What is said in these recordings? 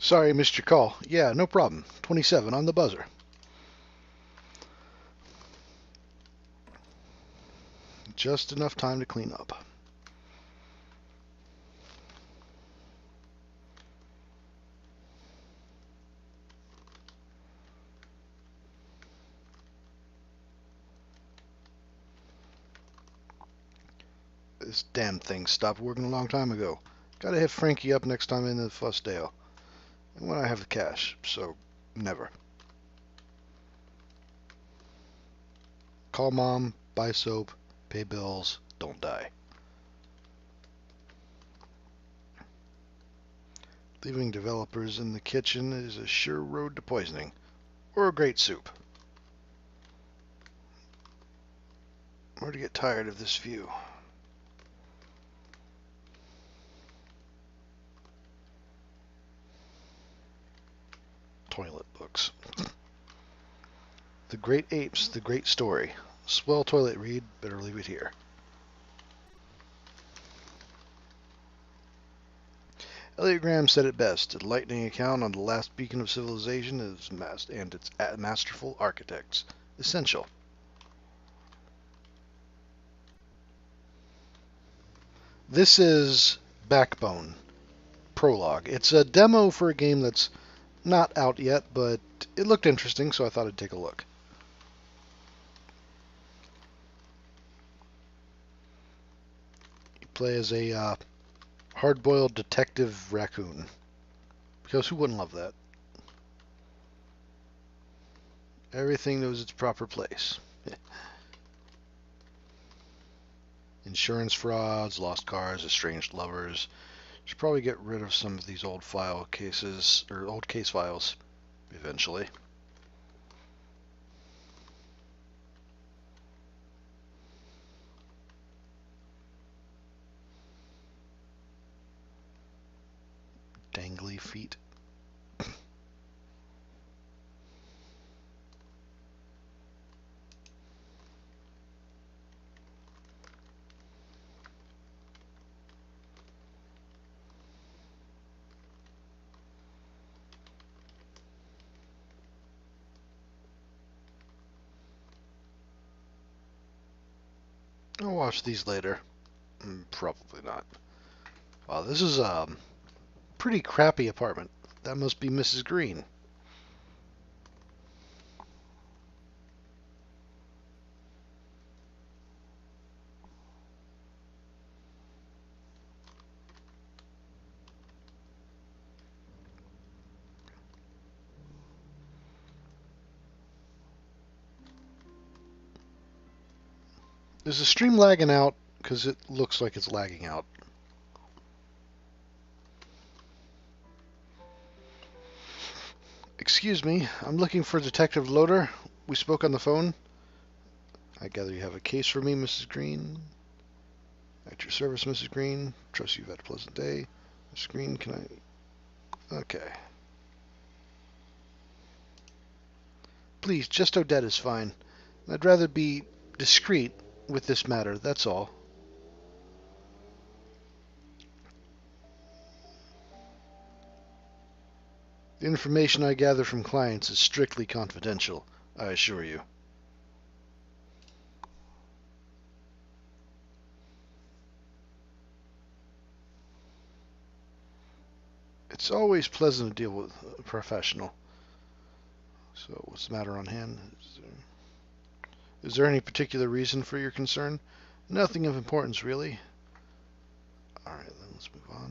Sorry, missed your call. Yeah, no problem. 27 on the buzzer. Just enough time to clean up. This damn thing stopped working a long time ago. Gotta hit Frankie up next time in the Fussdale. And when I have the cash, so never. Call mom, buy soap, pay bills, don't die. Leaving developers in the kitchen is a sure road to poisoning. Or a great soup. Or to get tired of this view. Toilet books. The Great Apes, The Great Story. Swell toilet read, better leave it here. Elliot Graham said it best, a lightning account on the last beacon of civilization and its masterful architects. Essential. This is Backbone, Prologue. It's a demo for a game that's not out yet, but it looked interesting, so I thought I'd take a look. You play as a hard-boiled detective raccoon, because who wouldn't love that? Everything knows its proper place. Insurance frauds, lost cars, estranged lovers. Should probably get rid of some of these old file cases, or old case files, eventually. Dangly feet. I'll watch these later. Probably not. Wow, this is a pretty crappy apartment. That must be Mrs. Green. Is the stream lagging out? Because it looks like it's lagging out. Excuse me, I'm looking for Detective Lotor. We spoke on the phone. I gather you have a case for me, Mrs. Green. At your service, Mrs. Green. Trust you've had a pleasant day. Mrs. Green, can I... Okay. Please, just Odette is fine. I'd rather be discreet with this matter, that's all. The information I gather from clients is strictly confidential, I assure you. It's always pleasant to deal with a professional. So, what's the matter on hand? Is there any particular reason for your concern? Nothing of importance, really. Alright, then let's move on.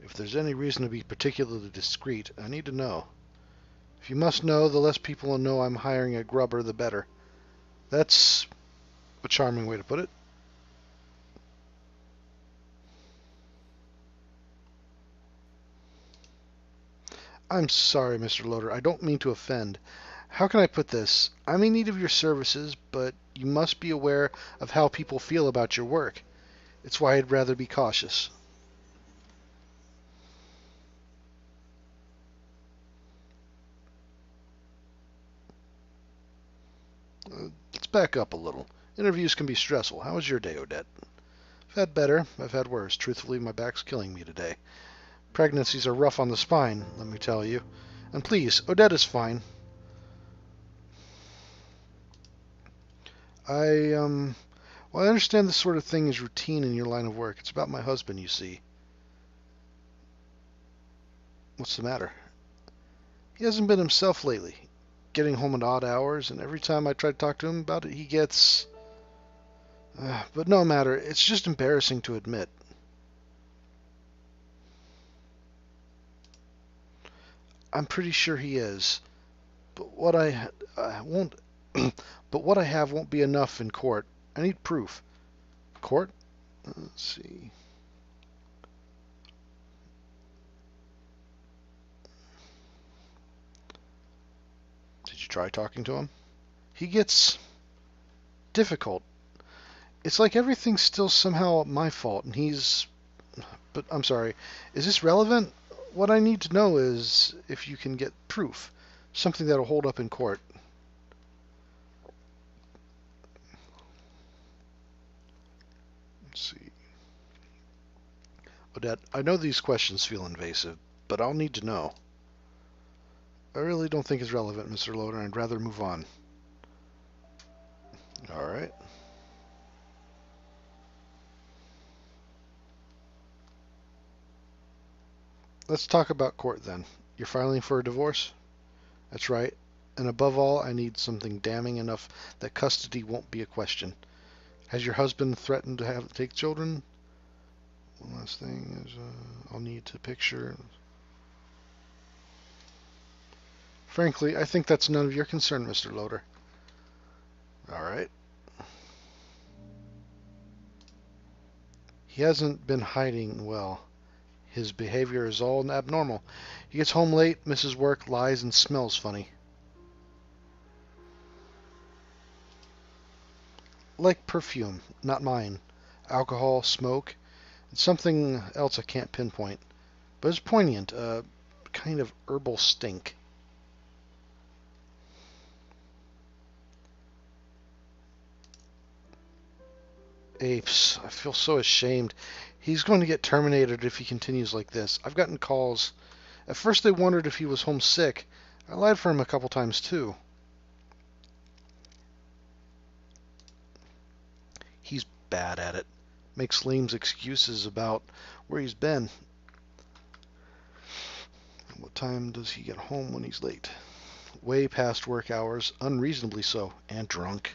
If there's any reason to be particularly discreet, I need to know. If you must know, the less people know I'm hiring a grubber, the better. That's a charming way to put it. I'm sorry, Mr. Lotor. I don't mean to offend. How can I put this? I'm in need of your services, but you must be aware of how people feel about your work. It's why I'd rather be cautious. Let's back up a little. Interviews can be stressful. How was your day, Odette? I've had better. I've had worse. Truthfully, my back's killing me today. Pregnancies are rough on the spine, let me tell you. And please, Odette is fine. Well, I understand this sort of thing is routine in your line of work. It's about my husband, you see. What's the matter? He hasn't been himself lately. Getting home at odd hours, and every time I try to talk to him about it, he gets... but no matter, it's just embarrassing to admit. I'm pretty sure he is. But what I won't... but what I have won't be enough in court. I need proof. Court? Let's see. Did you try talking to him? He gets difficult. It's like everything's still somehow my fault, and he's... But I'm sorry, is this relevant? What I need to know is if you can get proof. Something that'll hold up in court. Let's see. Odette, I know these questions feel invasive, but I'll need to know. I really don't think it's relevant, Mr. Lotor. I'd rather move on. All right. Let's talk about court then. You're filing for a divorce? That's right. And above all, I need something damning enough that custody won't be a question. Has your husband threatened to take children? One last thing is I'll need to picture... Frankly, I think that's none of your concern, Mr. Lotor. All right. He hasn't been hiding well. His behavior is all abnormal. He gets home late, misses work, lies, and smells funny. Like perfume, not mine. Alcohol, smoke. It's something else I can't pinpoint. But it's poignant, a kind of herbal stink. Apes, I feel so ashamed. He's going to get terminated if he continues like this. I've gotten calls. At first they wondered if he was homesick. I lied for him a couple times too. He's bad at it. Makes lame excuses about where he's been. What time does he get home when he's late? Way past work hours, unreasonably so, and drunk.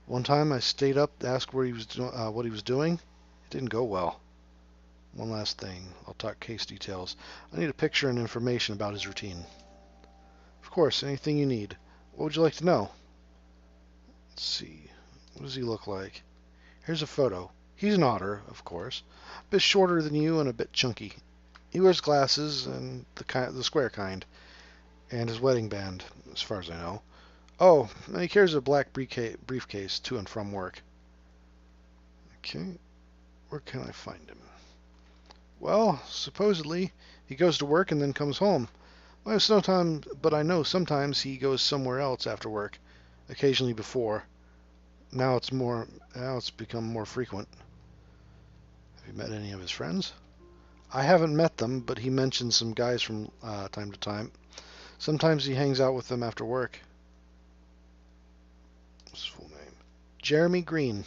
One time I stayed up to ask what he was doing. It didn't go well. One last thing. I'll talk case details. I need a picture and information about his routine. Of course, anything you need. What would you like to know? Let's see. What does he look like? Here's a photo. He's an otter, of course. A bit shorter than you and a bit chunky. He wears glasses and the square kind. And his wedding band, as far as I know. Oh, he carries a black briefcase to and from work. Okay, where can I find him? Well, supposedly he goes to work and then comes home. Well, but I know sometimes he goes somewhere else after work, occasionally before. Now it's become more frequent. Have you met any of his friends? I haven't met them, but he mentions some guys from time to time. Sometimes he hangs out with them after work. What's his full name? Jeremy Green.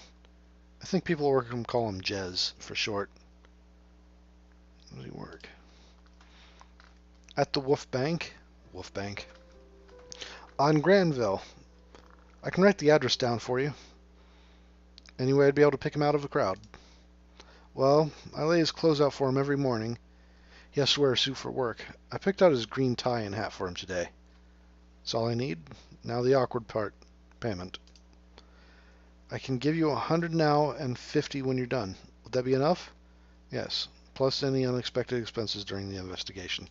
I think people at work call him Jez for short. Where does he work? At the Wolf Bank. On Granville. I can write the address down for you. Anyway, I'd be able to pick him out of a crowd. Well, I lay his clothes out for him every morning. He has to wear a suit for work. I picked out his green tie and hat for him today. That's all I need. Now the awkward part. Payment. I can give you 100 now and 50 when you're done. Would that be enough? Yes, plus any unexpected expenses during the investigation.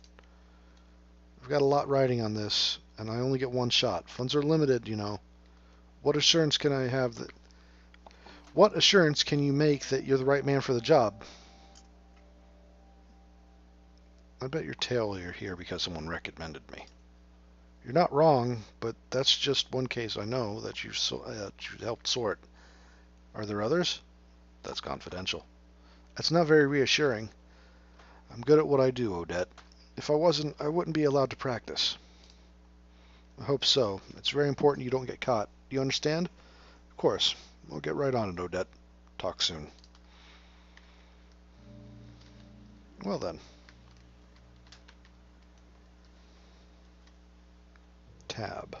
I've got a lot riding on this, and I only get one shot. Funds are limited, you know. What assurance can you make that you're the right man for the job? I bet your tail you're here because someone recommended me. You're not wrong, but that's just one case I know that you've helped sort. Are there others? That's confidential. That's not very reassuring. I'm good at what I do, Odette. If I wasn't, I wouldn't be allowed to practice. I hope so. It's very important you don't get caught. Do you understand? Of course. I'll get right on it, Odette. Talk soon. Well then. Tab.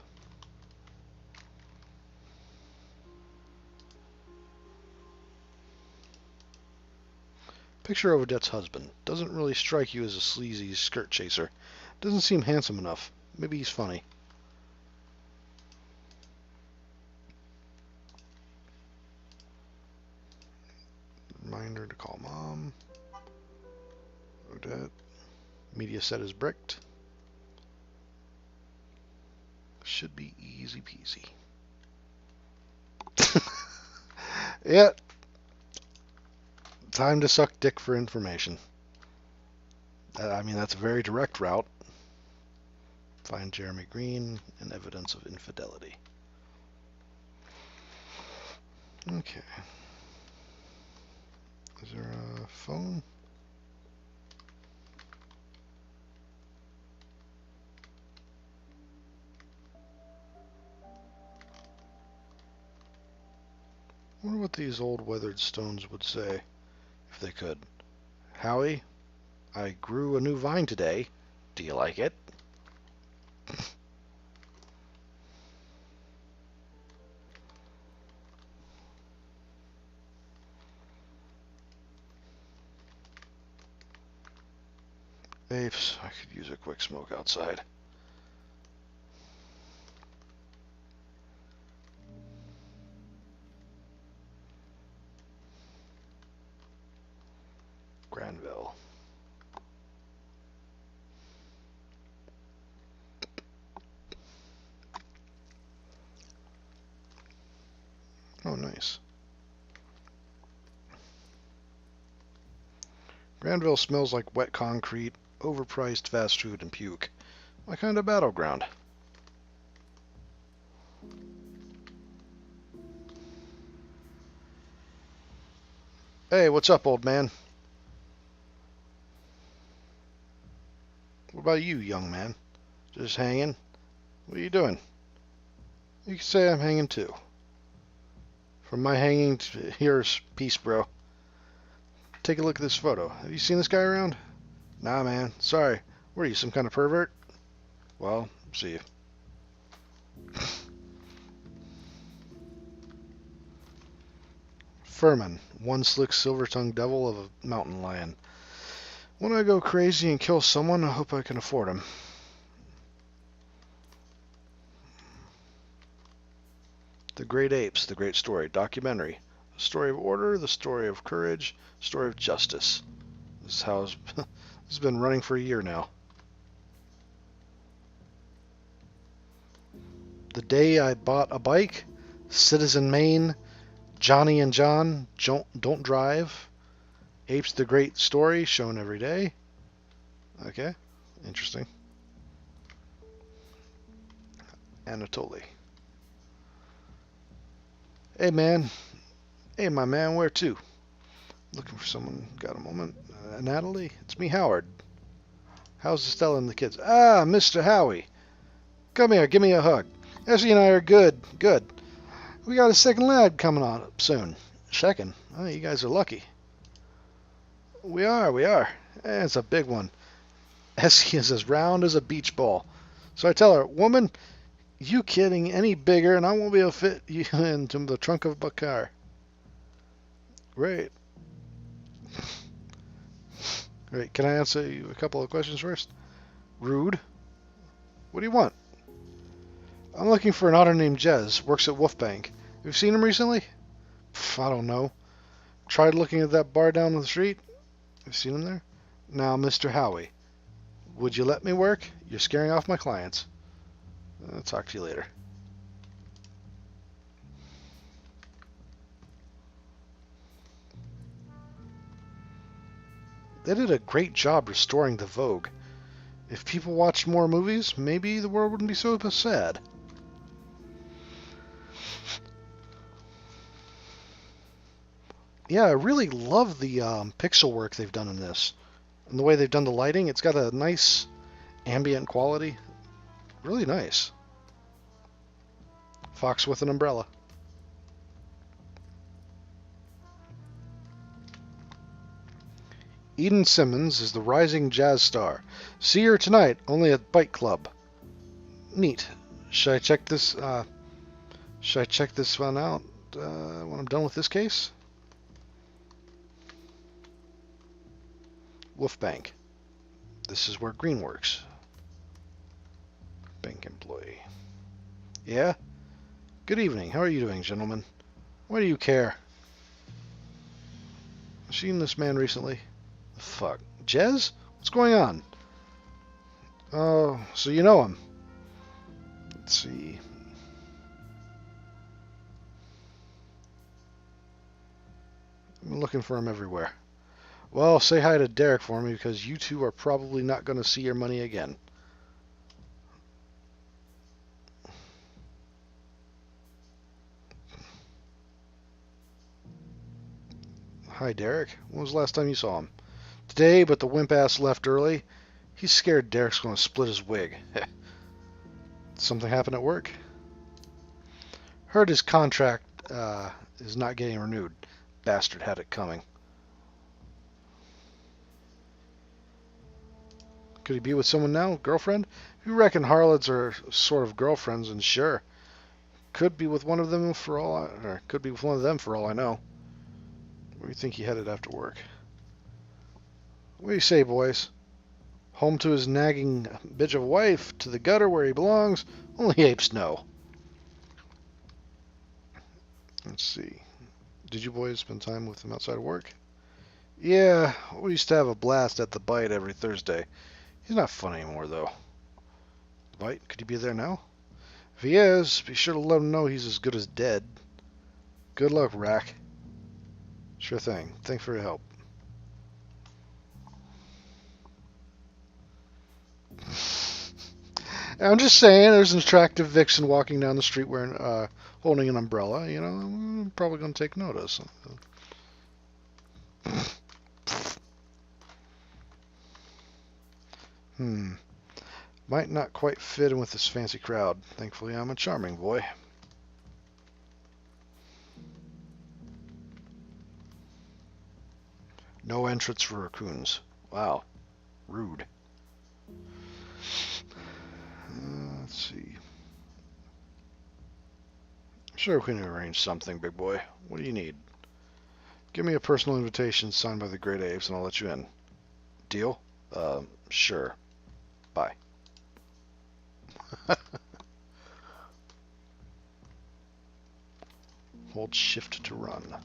Picture of Odette's husband. Doesn't really strike you as a sleazy skirt chaser. Doesn't seem handsome enough. Maybe he's funny. Reminder to call Mom. Odette. Media set is bricked. Should be easy peasy. Yeah. Time to suck dick for information. I mean, that's a very direct route. Find Jeremy Green and evidence of infidelity. Okay. Is there a phone? I wonder what these old weathered stones would say if they could. Howie, I grew a new vine today. Do you like it? Apes, I could use a quick smoke outside. Granville. Oh, nice. Granville smells like wet concrete, overpriced fast food, and puke. My kind of battleground. Hey, what's up, old man? What about you, young man? Just hanging? What are you doing? You can say I'm hanging too. From my hanging to here's peace, bro. Take a look at this photo. Have you seen this guy around? Nah, man. Sorry. What are you, some kind of pervert? Well, see you. Furman, one slick silver-tongued devil of a mountain lion. When I go crazy and kill someone, I hope I can afford him. The Great Apes, The Great Story, documentary. The story of order, the story of courage, the story of justice. This is how this has been running for a year now. The day I bought a bike, Citizen Maine, Johnny and John, Don't Drive, Apes the Great Story, shown every day. Okay, interesting. Anatoly. Hey man, hey my man, where to? Looking for someone, got a moment? Natalie, it's me, Howard. How's Estella and the kids? Ah, Mr. Howie. Come here, give me a hug. Essie and I are good. We got a second lad coming on up soon. Second? Oh, you guys are lucky. We are. It's a big one. Essie is as round as a beach ball. So I tell her, woman, you kidding any bigger and I won't be able to fit you into the trunk of a car. Great. Great. Can I answer you a couple of questions first? Rude. What do you want? I'm looking for an otter named Jez. Works at Wolfbank. Have you seen him recently? I don't know. Tried looking at that bar down the street? Have you seen him there? Now, Mr. Howie, would you let me work? You're scaring off my clients. I'll talk to you later. They did a great job restoring the Vogue. If people watched more movies, maybe the world wouldn't be so sad. Yeah, I really love the pixel work they've done in this. And the way they've done the lighting, it's got a nice ambient quality. Really nice. Fox with an umbrella. Eden Simmons is the rising jazz star. See her tonight, only at Bike Club. Neat. Should I check this? Should I check this one out when I'm done with this case? Wolf Bank. This is where Green works. Bank employee. Yeah? Good evening. How are you doing, gentlemen? Why do you care? I've seen this man recently. Fuck. Jez? What's going on? Oh, so you know him. Let's see. I'm looking for him everywhere. Well, say hi to Derek for me because you two are probably not going to see your money again. Hi, Derek. When was the last time you saw him? Today, but the wimp ass left early. He's scared Derek's going to split his wig. Something happened at work? Heard his contract is not getting renewed. Bastard had it coming. Could he be with someone now? Girlfriend? If you reckon harlots are sort of girlfriends, and sure. Could be with one of them for all or could be with one of them for all I know. Where do you think he headed after work? What do you say, boys? Home to his nagging bitch of a wife, to the gutter where he belongs? Only apes know. Let's see. Did you boys spend time with him outside of work? Yeah, we used to have a blast at the Bite every Thursday. He's not fun anymore, though. The Bite? Could he be there now? If he is, be sure to let him know he's as good as dead. Good luck, Rack. Sure thing. Thanks for your help. I'm just saying, there's an attractive vixen walking down the street wearing, holding an umbrella. You know, I'm probably going to take notice. Might not quite fit in with this fancy crowd. Thankfully, I'm a charming boy. No entrance for raccoons. Wow. Rude. Let's see. Sure, we can arrange something, big boy. What do you need? Give me a personal invitation signed by the Great Apes and I'll let you in. Deal? Sure. Bye. Hold shift to run.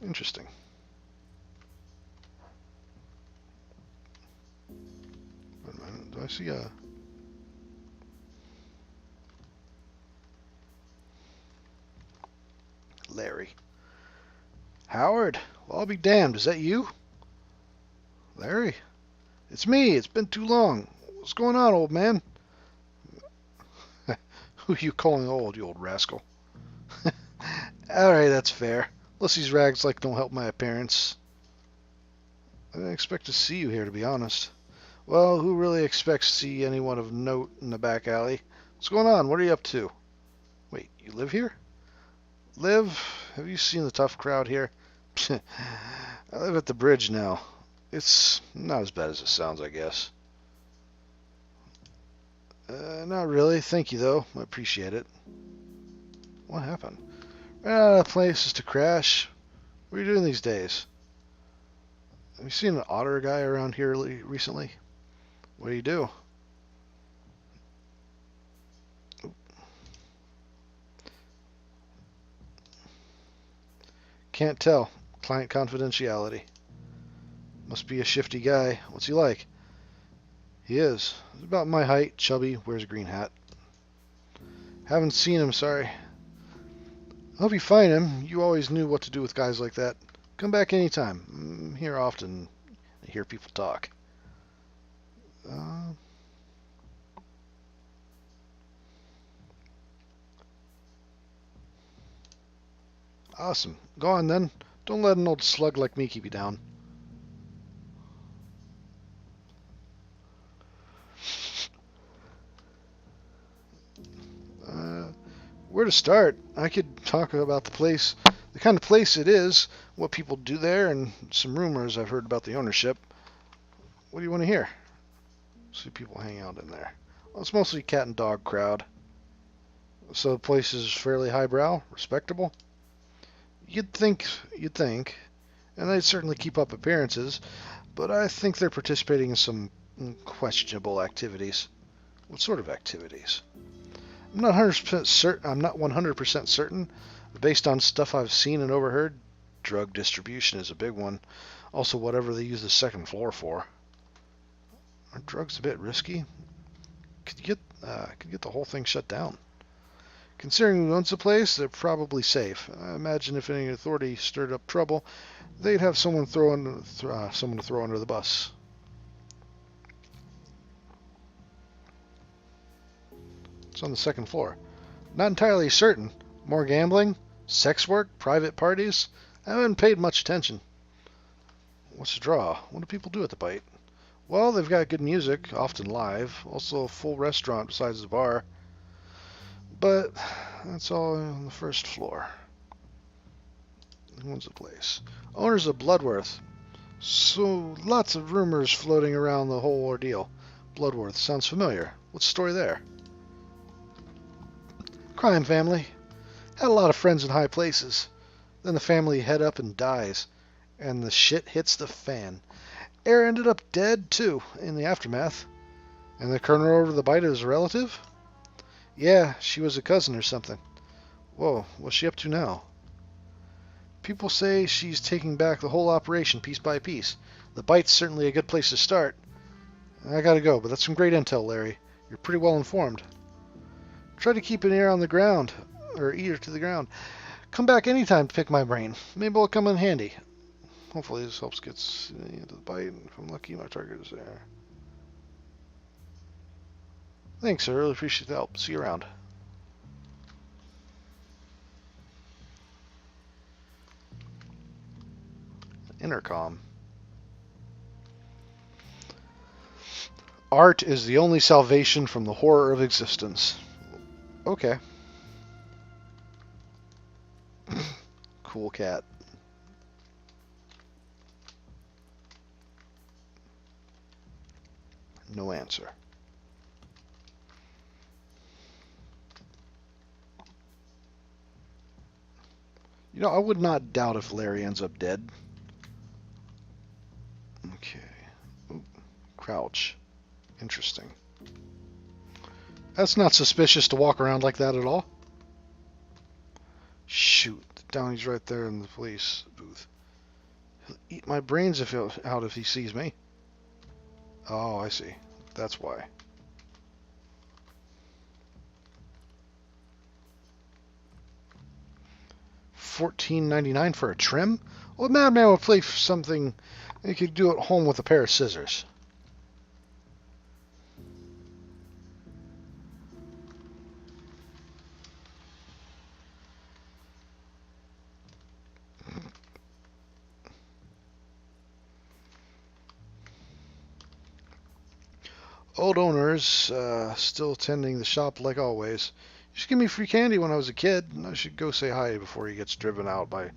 Interesting. Wait a minute. Do I see a... Larry. Howard? Well, I'll be damned. Is that you? Larry? It's me. It's been too long. What's going on, old man? Who are you calling old, you old rascal? Alright, that's fair. Unless these rags don't help my appearance. I didn't expect to see you here, to be honest. Well, who really expects to see anyone of note in the back alley? What's going on? What are you up to? Wait, you live here? Live? Have you seen the tough crowd here? I live at the bridge now. It's not as bad as it sounds, I guess. Not really. Thank you, though. I appreciate it. What happened? Ran out of places to crash. What are you doing these days? Have you seen an otter guy around here recently? What do you do? Can't tell. Client confidentiality. Must be a shifty guy. What's he like? He is. He's about my height, chubby, wears a green hat. Haven't seen him, sorry. I hope you find him. You always knew what to do with guys like that. Come back anytime. I'm here often. I hear people talk. Awesome. Go on then. Don't let an old slug like me keep you down. Where to start? I could talk about the place, the kind of place it is, what people do there, and some rumors I've heard about the ownership. What do you want to hear? See people hang out in there. Well, it's mostly cat and dog crowd. So the place is fairly highbrow, respectable. You'd think, and they'd certainly keep up appearances, but I think they're participating in some questionable activities. What sort of activities? I'm not 100% certain. I'm not 100% certain. Based on stuff I've seen and overheard, drug distribution is a big one. Also, whatever they use the second floor for. Are drugs a bit risky? Could get the whole thing shut down. Considering who owns the place, they're probably safe. I imagine if any authority stirred up trouble, they'd have someone to throw under the bus. It's on the second floor. Not entirely certain. More gambling? Sex work? Private parties? I haven't paid much attention. What's the draw? What do people do at the Bite? Well, they've got good music, often live. Also a full restaurant besides the bar. But that's all on the first floor. Who owns the place? Owners of Bloodworth. So lots of rumors floating around the whole ordeal. Bloodworth sounds familiar. What's the story there? Crime family. Had a lot of friends in high places. Then the family head up and dies. And the shit hits the fan. Heir ended up dead, too, in the aftermath. And the colonel over the Bite is a relative? Yeah, she was a cousin or something. Whoa, what's she up to now? People say she's taking back the whole operation piece by piece. The Bite's certainly a good place to start. I gotta go, but that's some great intel, Larry. You're pretty well informed. Try to keep an ear on the ground, or ear to the ground. Come back anytime to pick my brain. Maybe it'll come in handy. Hopefully this helps get into the Bite. If I'm lucky, my target is there. Thanks, I really appreciate the help. See you around. Intercom. Art is the only salvation from the horror of existence. Okay. Cool cat. No answer. You know, I would not doubt if Larry ends up dead. Okay. Ooh, crouch. Interesting. That's not suspicious to walk around like that at all. Shoot. Downey's right there in the police booth. He'll eat my brains out if he sees me. Oh, I see. That's why. $14.99 for a trim? Well, Madman would play for something you could do at home with a pair of scissors. Old owners, still tending the shop like always. Used to give me free candy when I was a kid. I should go say hi before he gets driven out by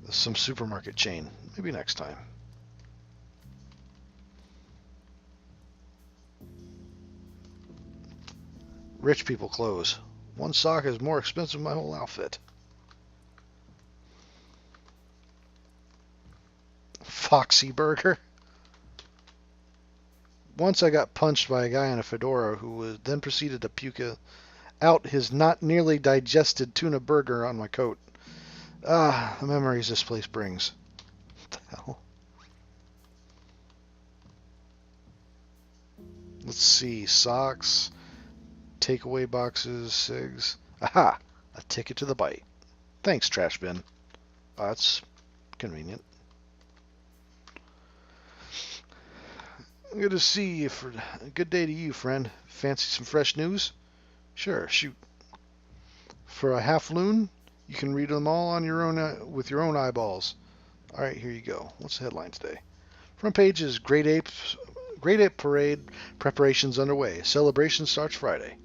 some supermarket chain. Maybe next time. Rich people clothes. One sock is more expensive than my whole outfit. Foxy Burger. Once I got punched by a guy in a fedora who then proceeded to puke out his not nearly digested tuna burger on my coat. Ah, the memories this place brings. What the hell? Let's see. Socks, takeaway boxes, cigs. Aha! A ticket to the Bite. Thanks, trash bin. That's convenient. Good to see you. A good day to you, friend. Fancy some fresh news? Sure, shoot. For a half loon, You can read them all on your own with your own eyeballs. All right, here you go. What's the headline today? Front page is Great Ape Parade preparations underway. Celebration starts Friday.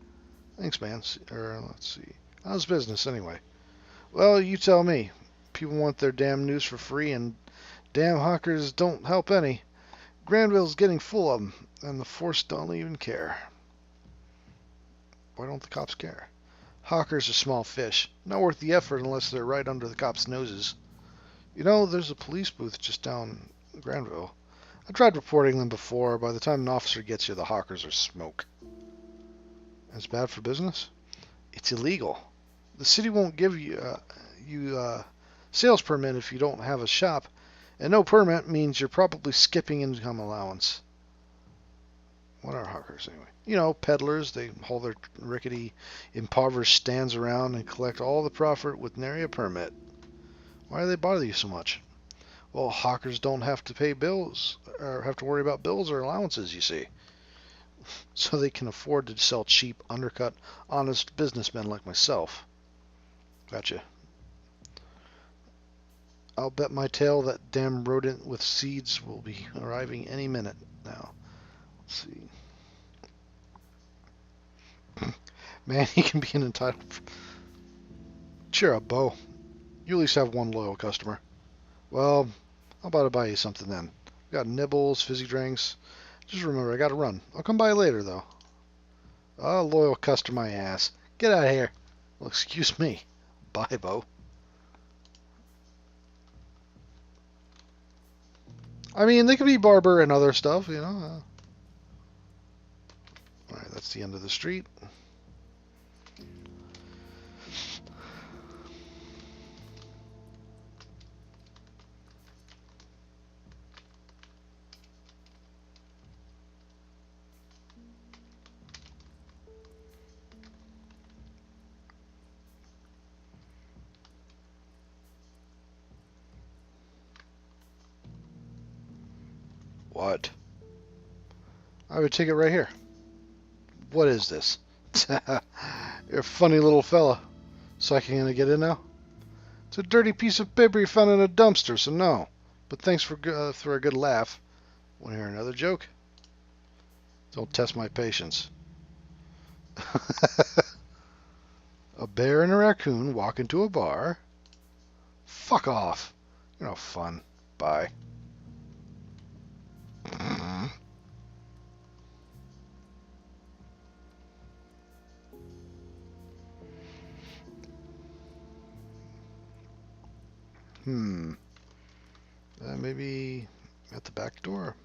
Thanks, man. Let's see. How's business anyway? Well, you tell me. People want their damn news for free, and damn hawkers don't help any. Granville's getting full of them, and the force don't even care. Why don't the cops care? Hawkers are small fish, not worth the effort unless they're right under the cops' noses. You know, there's a police booth just down Granville. I tried reporting them before. By the time an officer gets here, the hawkers are smoke. It's bad for business? It's illegal. The city won't give you a sales permit if you don't have a shop, and no permit means you're probably skipping income allowance. What are hawkers anyway? You know, peddlers. They haul their rickety, impoverished stands around and collect all the profit with nary a permit. Why do they bother you so much? Well, hawkers don't have to pay bills, or have to worry about bills or allowances, you see. So they can afford to sell cheap, undercut, honest businessmen like myself. Gotcha. I'll bet my tail that damn rodent with seeds will be arriving any minute now. Let's see. Man, he can be an entitled... Cheer up, Bo. You at least have one loyal customer. Well, how about I buy you something then? We got nibbles, fizzy drinks. Just remember, I gotta run. I'll come by later, though. Oh, loyal customer, my ass. Get out of here. Well, excuse me. Bye, Bo. I mean, they could be barber and other stuff, you know. Alright, that's the end of the street. What? I would take it right here. What is this? You're a funny little fella. So I can get in now? It's a dirty piece of paper you found in a dumpster, so no. But thanks for a good laugh. Want to hear another joke? Don't test my patience. A bear and a raccoon walk into a bar. Fuck off. You're no fun. Bye. Maybe at the back door.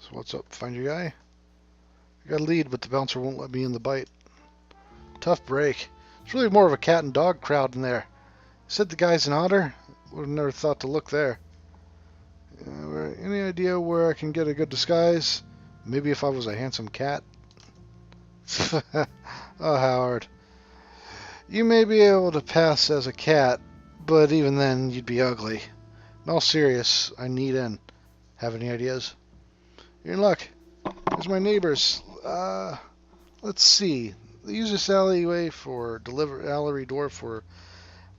So what's up? Find your guy? I got a lead, but the bouncer won't let me in the bite. Tough break. It's really more of a cat and dog crowd in there. Said the guy's an otter? Would have never thought to look there. Any idea where I can get a good disguise? Maybe if I was a handsome cat? Oh, Howard. You may be able to pass as a cat, but even then you'd be ugly. In all serious, I need in. Have any ideas? You're in luck. Here's my neighbors. Let's see. They use this alleyway door for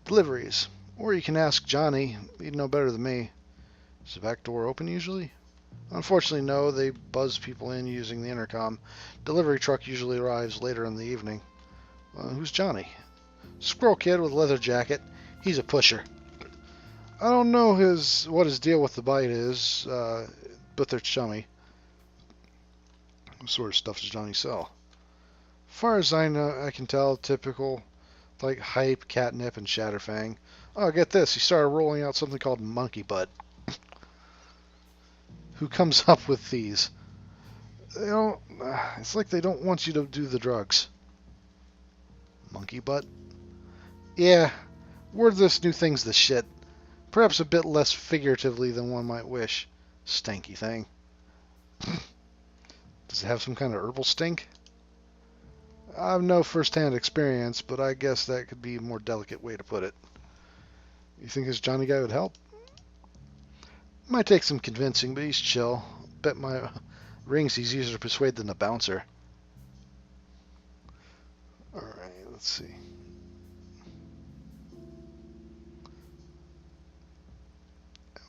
deliveries. Or you can ask Johnny. He'd know better than me. Is the back door open usually? Unfortunately, no. They buzz people in using the intercom. Delivery truck usually arrives later in the evening. Who's Johnny? Squirrel kid with leather jacket. He's a pusher. I don't know what his deal with the bite is, but they're chummy. What sort of stuff does Johnny sell? As far as I know, I can tell, typical, like hype, catnip, and shatterfang. Oh, get this, he started rolling out something called monkey butt. Who comes up with these? You know, it's like they don't want you to do the drugs. Monkey butt? Yeah, word this new thing's the shit. Perhaps a bit less figuratively than one might wish. Stanky thing. Does it have some kind of herbal stink? I have no first-hand experience, but I guess that could be a more delicate way to put it. You think this Johnny guy would help? Might take some convincing, but he's chill. Bet my rings he's easier to persuade than the bouncer. Alright, let's see.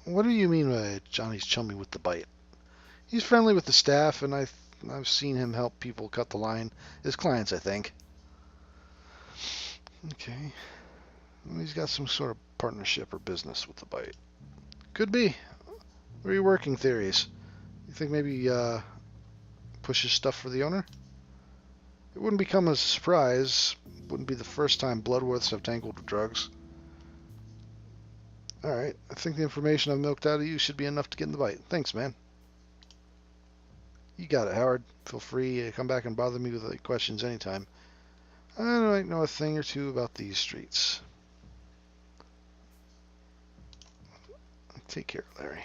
What do you mean by Johnny's chummy with the bite? He's friendly with the staff, and I've seen him help people cut the line. His clients, I think. Okay. Well, he's got some sort of partnership or business with the bite. Could be. What are your working theories? You think maybe pushes stuff for the owner? It wouldn't become a surprise. Wouldn't be the first time Bloodworths have tangled with drugs. Alright, I think the information I've milked out of you should be enough to get in the bite. Thanks, man. You got it, Howard. Feel free to come back and bother me with any questions anytime. I might know a thing or two about these streets. Take care, Larry.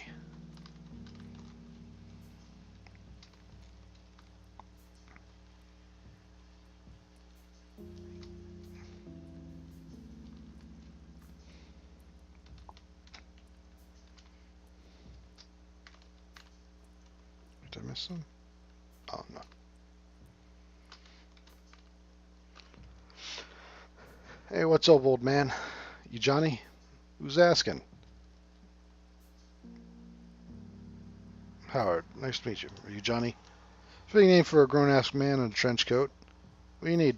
Did I miss some? Oh, no. Hey, what's up, old man? You Johnny? Who's asking? Howard, nice to meet you. Are you Johnny? Fitting name for a grown-ass man in a trench coat. What do you need?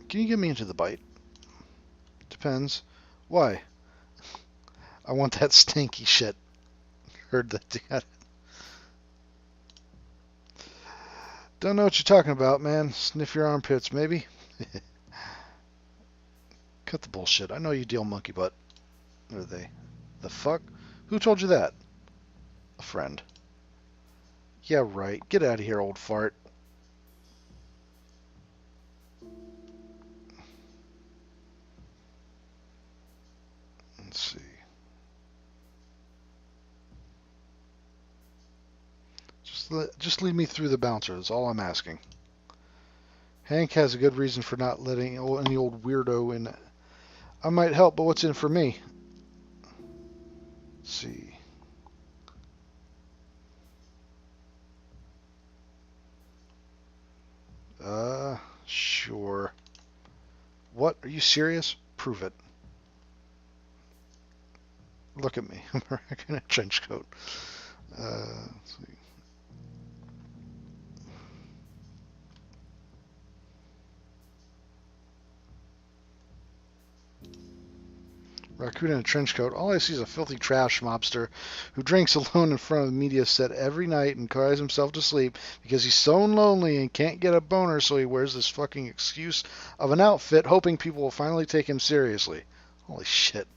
Can you get me into the bite? Depends. Why? I want that stinky shit. Heard that you got it. Don't know what you're talking about, man. Sniff your armpits, maybe? Cut the bullshit. I know you deal monkey butt. What are they? The fuck? Who told you that? A friend. Yeah, right. Get out of here, old fart. Let's see. Just lead me through the bouncer. That's all I'm asking. Hank has a good reason for not letting any old weirdo in. I might help, but what's in for me? Let's see. Sure. What? Are you serious? Prove it. Look at me. I'm wearing a trench coat. Let's see. Raccoon in a trench coat. All I see is a filthy trash mobster who drinks alone in front of the media set every night and cries himself to sleep because he's so lonely and can't get a boner, so he wears this fucking excuse of an outfit hoping people will finally take him seriously. Holy shit.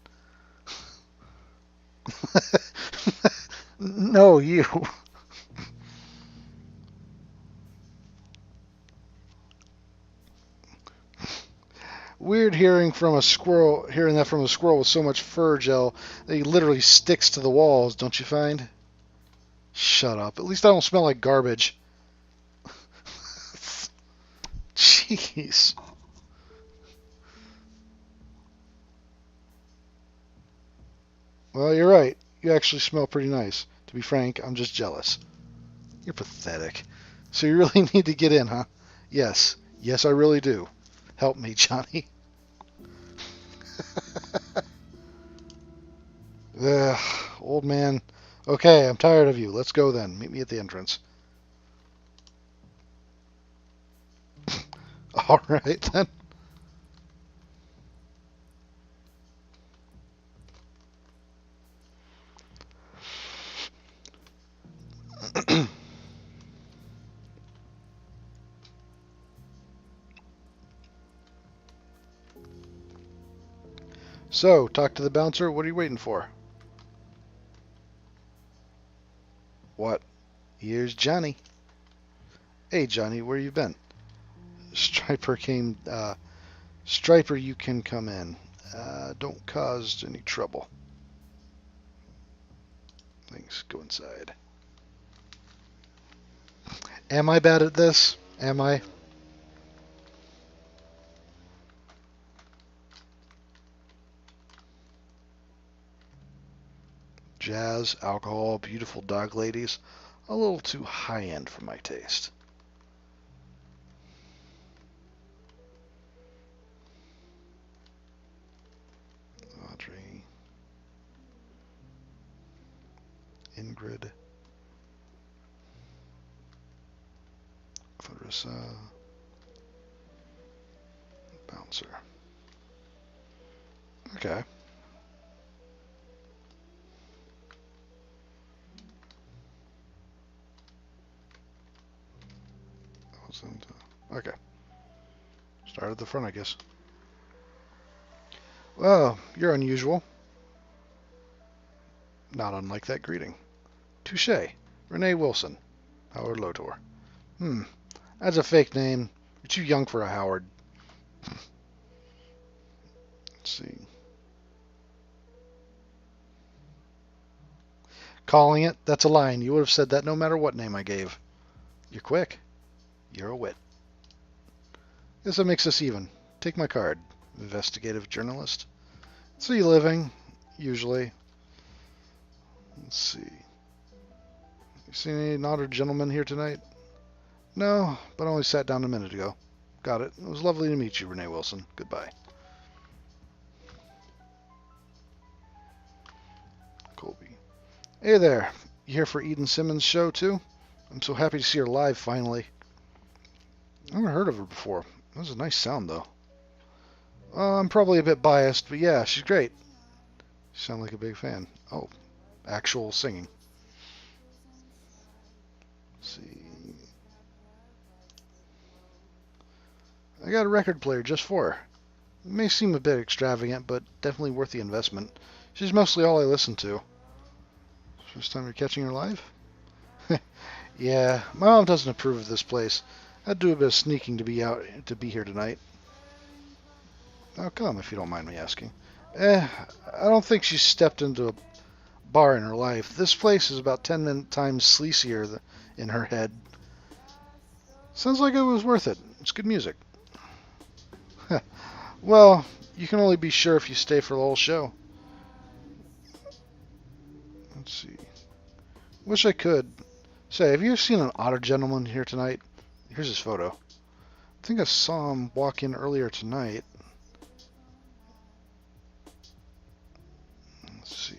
No, you. Weird hearing that from a squirrel with so much fur gel that he literally sticks to the walls, don't you find? Shut up. At least I don't smell like garbage. Jeez. Well, you're right. You actually smell pretty nice. To be frank, I'm just jealous. You're pathetic. So you really need to get in, huh? Yes. Yes, I really do. Help me, Johnny. Ugh, old man. Okay, I'm tired of you. Let's go then. Meet me at the entrance. All right, then. So, talk to the bouncer. What are you waiting for? What? Here's Johnny. Hey, Johnny, where you been? Striper, you can come in. Don't cause any trouble. Thanks. Go inside. Am I bad at this? Am I? Jazz, alcohol, beautiful dog ladies. A little too high-end for my taste. Audrey. Ingrid. Clarissa. Bouncer. Okay. Okay. Start at the front, I guess. Well, you're unusual. Not unlike that greeting. Touche. Renee Wilson. Howard Lotor. That's a fake name. You're too young for a Howard. Let's see. Calling it? That's a line. You would have said that no matter what name I gave. You're quick. You're a wit. Guess that makes us even. Take my card. Investigative journalist. So you living? Usually. Let's see. You seen any naughty gentlemen here tonight? No, but I only sat down a minute ago. Got it. It was lovely to meet you, Renee Wilson. Goodbye. Colby. Hey there. You here for Eden Simmons' show, too? I'm so happy to see her live, finally. I've never heard of her before. That was a nice sound, though. I'm probably a bit biased, but yeah, she's great. You sound like a big fan. Oh, actual singing. Let's see. I got a record player just for her. It may seem a bit extravagant, but definitely worth the investment. She's mostly all I listen to. First time you're catching her live? Yeah, my mom doesn't approve of this place. I'd do a bit of sneaking to be here tonight. How come, if you don't mind me asking? I don't think she's stepped into a bar in her life. This place is about 10 times sleazier in her head. Sounds like it was worth it. It's good music. Well, you can only be sure if you stay for the whole show. Let's see. Wish I could. Say, have you ever seen an otter gentleman here tonight? Here's his photo. I think I saw him walk in earlier tonight. Let's see.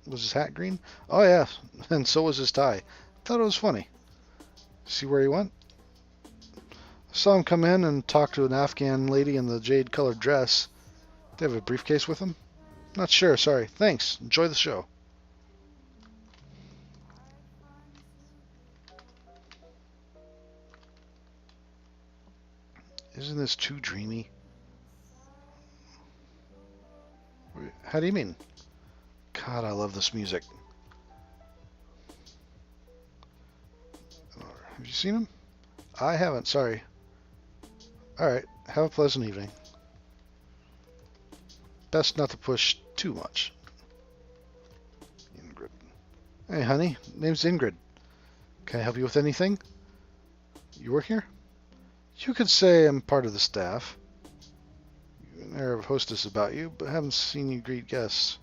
Was his hat green? Oh, yeah. And so was his tie. Thought it was funny. See where he went? I saw him come in and talk to an Afghan lady in the jade-colored dress. They have a briefcase with him? Not sure, sorry. Thanks. Enjoy the show. Isn't this too dreamy? How do you mean? God, I love this music. Have you seen him? I haven't, sorry. Alright, have a pleasant evening. Best not to push too much. Ingrid. Hey, honey, name's Ingrid. Can I help you with anything? You work here? You could say I'm part of the staff. You have an air of hostess about you, but haven't seen you greet guests.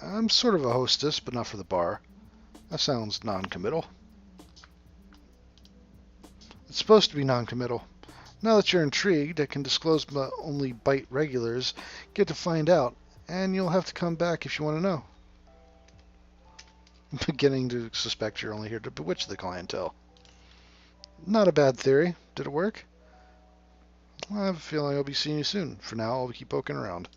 I'm sort of a hostess, but not for the bar. That sounds non-committal. It's supposed to be non-committal. Now that you're intrigued, I can disclose but only bite regulars get to find out, and you'll have to come back if you want to know. I'm beginning to suspect you're only here to bewitch the clientele. Not a bad theory. Did it work? I have a feeling I'll be seeing you soon. For now, I'll keep poking around.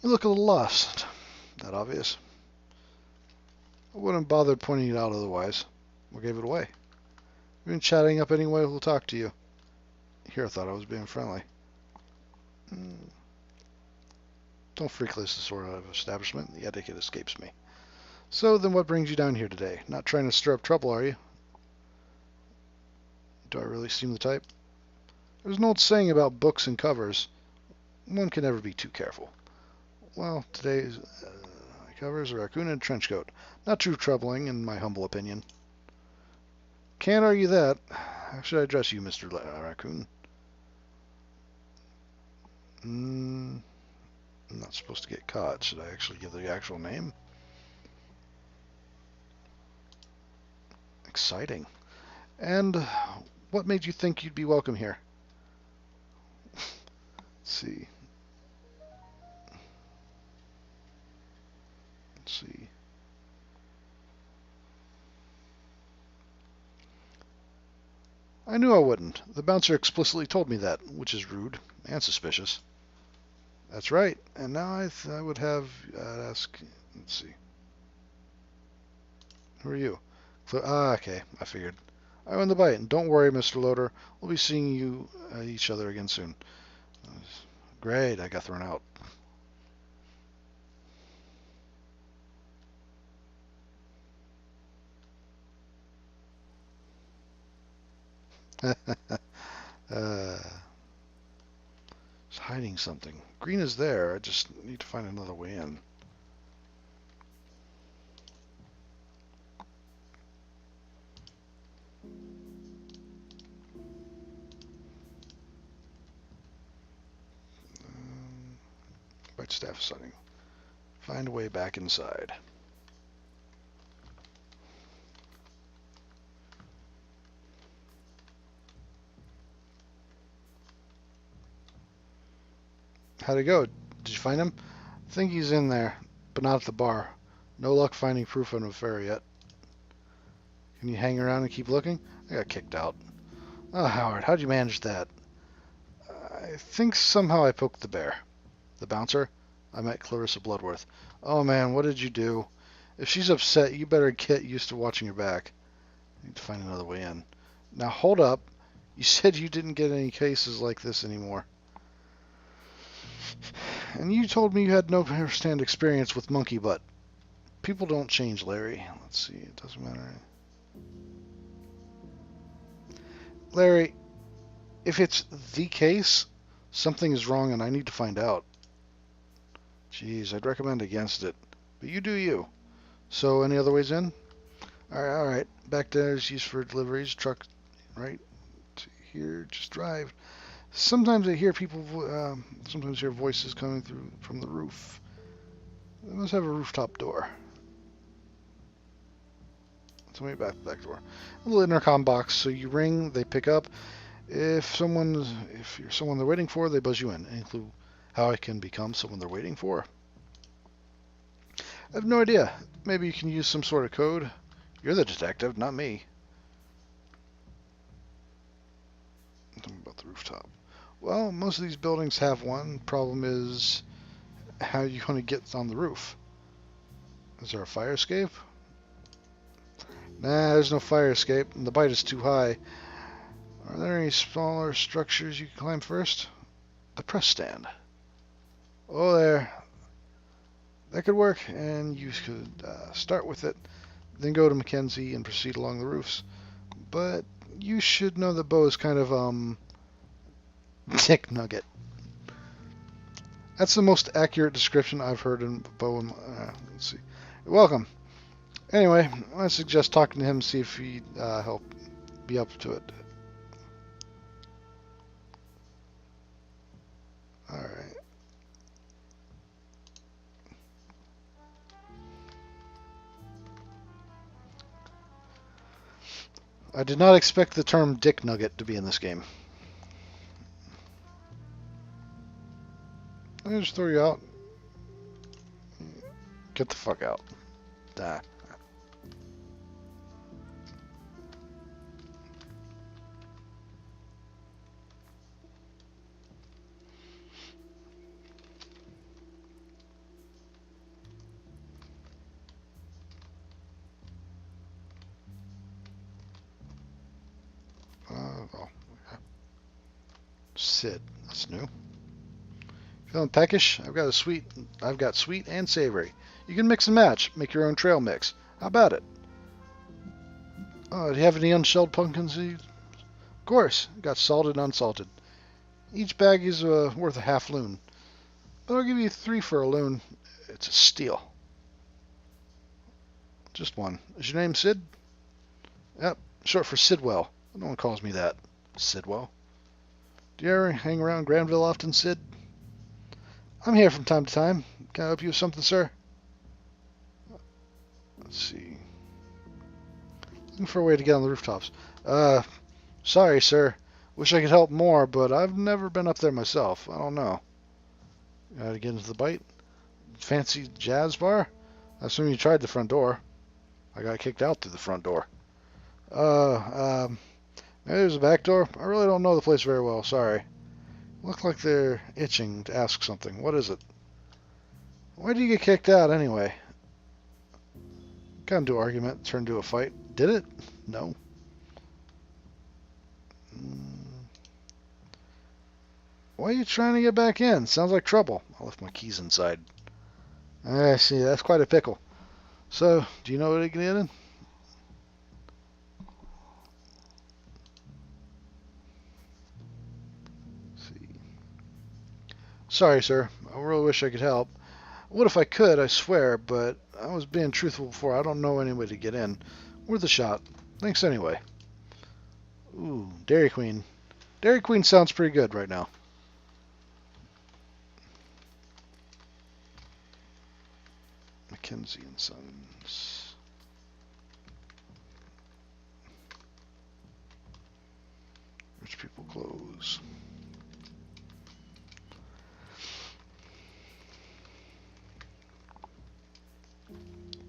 You look a little lost. Not obvious. I wouldn't have bothered pointing it out otherwise. What gave it away? We've been chatting up anyway. We'll talk to you. Here, I thought I was being friendly. Don't freak this sort of establishment. The etiquette escapes me. So then what brings you down here today? Not trying to stir up trouble, are you? Do I really seem the type? There's an old saying about books and covers. One can never be too careful. Well, today's covers a raccoon and a trench coat. Not too troubling, in my humble opinion. Can't argue that. How should I address you, Mr. Raccoon? I'm not supposed to get caught. Should I actually give the actual name? Exciting. And what made you think you'd be welcome here? Let's see. Let's see. I knew I wouldn't. The bouncer explicitly told me that, which is rude and suspicious. That's right. And now I would have ask. Let's see. Who are you? Okay. I figured. I won the bite, and don't worry, Mr. Lotor. We'll be seeing you each other again soon. Great. I got thrown out. It's hiding something. Green is there. I just need to find another way in. Right staff setting. Find a way back inside. How'd it go? Did you find him? I think he's in there, but not at the bar. No luck finding proof of an affair yet. Can you hang around and keep looking? I got kicked out. Oh, Howard, how'd you manage that? I think somehow I poked the bear. The bouncer? I met Clarissa Bloodworth. Oh man, what did you do? If she's upset, you better get used to watching her back. I need to find another way in. Now hold up. You said you didn't get any cases like this anymore. And you told me you had no first-hand experience with monkey butt. People don't change, Larry. Let's see, it doesn't matter. Larry, if it's the case, something is wrong and I need to find out. Jeez, I'd recommend against it. But you do you. So, any other ways in? Alright. Back there is used for deliveries. Truck, right? Here, just drive. Sometimes I hear people, sometimes hear voices coming through from the roof. They must have a rooftop door. So maybe back door. A little intercom box, so you ring, they pick up. If you're someone they're waiting for, they buzz you in. Any clue how I can become someone they're waiting for? I have no idea. Maybe you can use some sort of code. You're the detective, not me. Something about the rooftop. Well, most of these buildings have one. Problem is, how are you going to get on the roof? Is there a fire escape? Nah, there's no fire escape, and the bite is too high. Are there any smaller structures you can climb first? The press stand. Oh, there. That could work, and you could start with it, then go to Mackenzie and proceed along the roofs. But you should know that Bo is kind of, dick nugget. That's the most accurate description I've heard in Bo. Let's see. You're welcome. Anyway, I suggest talking to him, see if he'd help be up to it. Alright. I did not expect the term dick nugget to be in this game. Let me just throw you out. Get the fuck out. Die. Oh. Sid. That's new. Feeling peckish? I've got sweet and savory. You can mix and match, make your own trail mix. How about it? Do you have any unshelled pumpkin seeds? Of course. Got salted and unsalted. Each bag is worth a half loon. But I'll give you 3 for a loon. It's a steal. Just one. Is your name Sid? Yep, short for Sidwell. No one calls me that. Sidwell. Do you ever hang around Granville often, Sid? I'm here from time to time. Can I help you with something, sir? Let's see. Looking for a way to get on the rooftops. Sorry, sir. Wish I could help more, but I've never been up there myself. I don't know. Gotta get into the bite. Fancy jazz bar? I assume you tried the front door. I got kicked out through the front door. Maybe there's a back door? I really don't know the place very well, sorry. Look like they're itching to ask something. What is it? Why did you get kicked out anyway? Got into an argument, turned into a fight. Did it? No. Why are you trying to get back in? Sounds like trouble. I left my keys inside. I see, that's quite a pickle. So, do you know where to get in? See. Sorry, sir. I really wish I could help. What if I could, I swear, but I was being truthful before. I don't know any way to get in. Worth a shot. Thanks anyway. Ooh, Dairy Queen. Dairy Queen sounds pretty good right now. Mackenzie and Sons. Rich people clothes.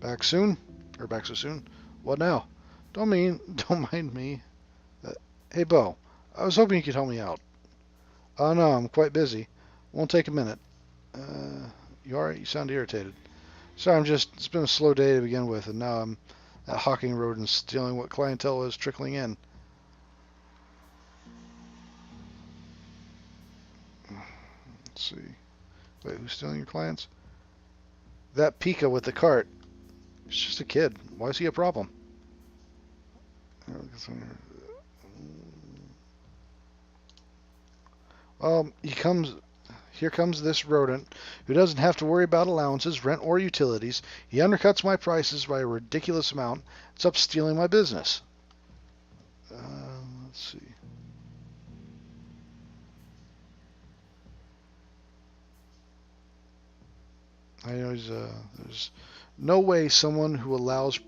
Back soon? Or back so soon? What now? Don't mind me. Hey, Bo. I was hoping you could help me out. Oh, no, I'm quite busy. Won't take a minute. You alright? You sound irritated. Sorry, it's been a slow day to begin with, and now I'm at Hawking Road and stealing what clientele is trickling in. Let's see. Wait, who's stealing your clients? That Pika with the cart. He's just a kid. Why is he a problem? Here comes this rodent who doesn't have to worry about allowances, rent, or utilities. He undercuts my prices by a ridiculous amount. It's up stealing my business. Let's see. I know there's no way someone who allows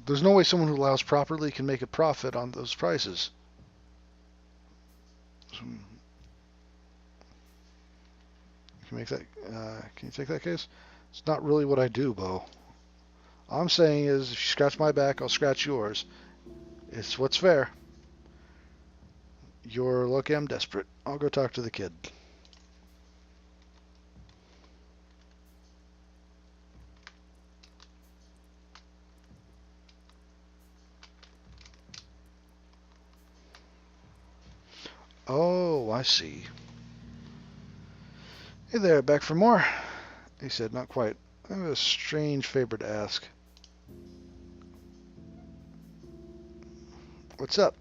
there's no way someone who allows properly can make a profit on those prices. Can you take that case? It's not really what I do, Bo. All I'm saying is, if you scratch my back, I'll scratch yours. It's what's fair. You're lucky I'm desperate. I'll go talk to the kid. Oh, I see. Hey there, back for more? He said, not quite. I have a strange favor to ask. What's up?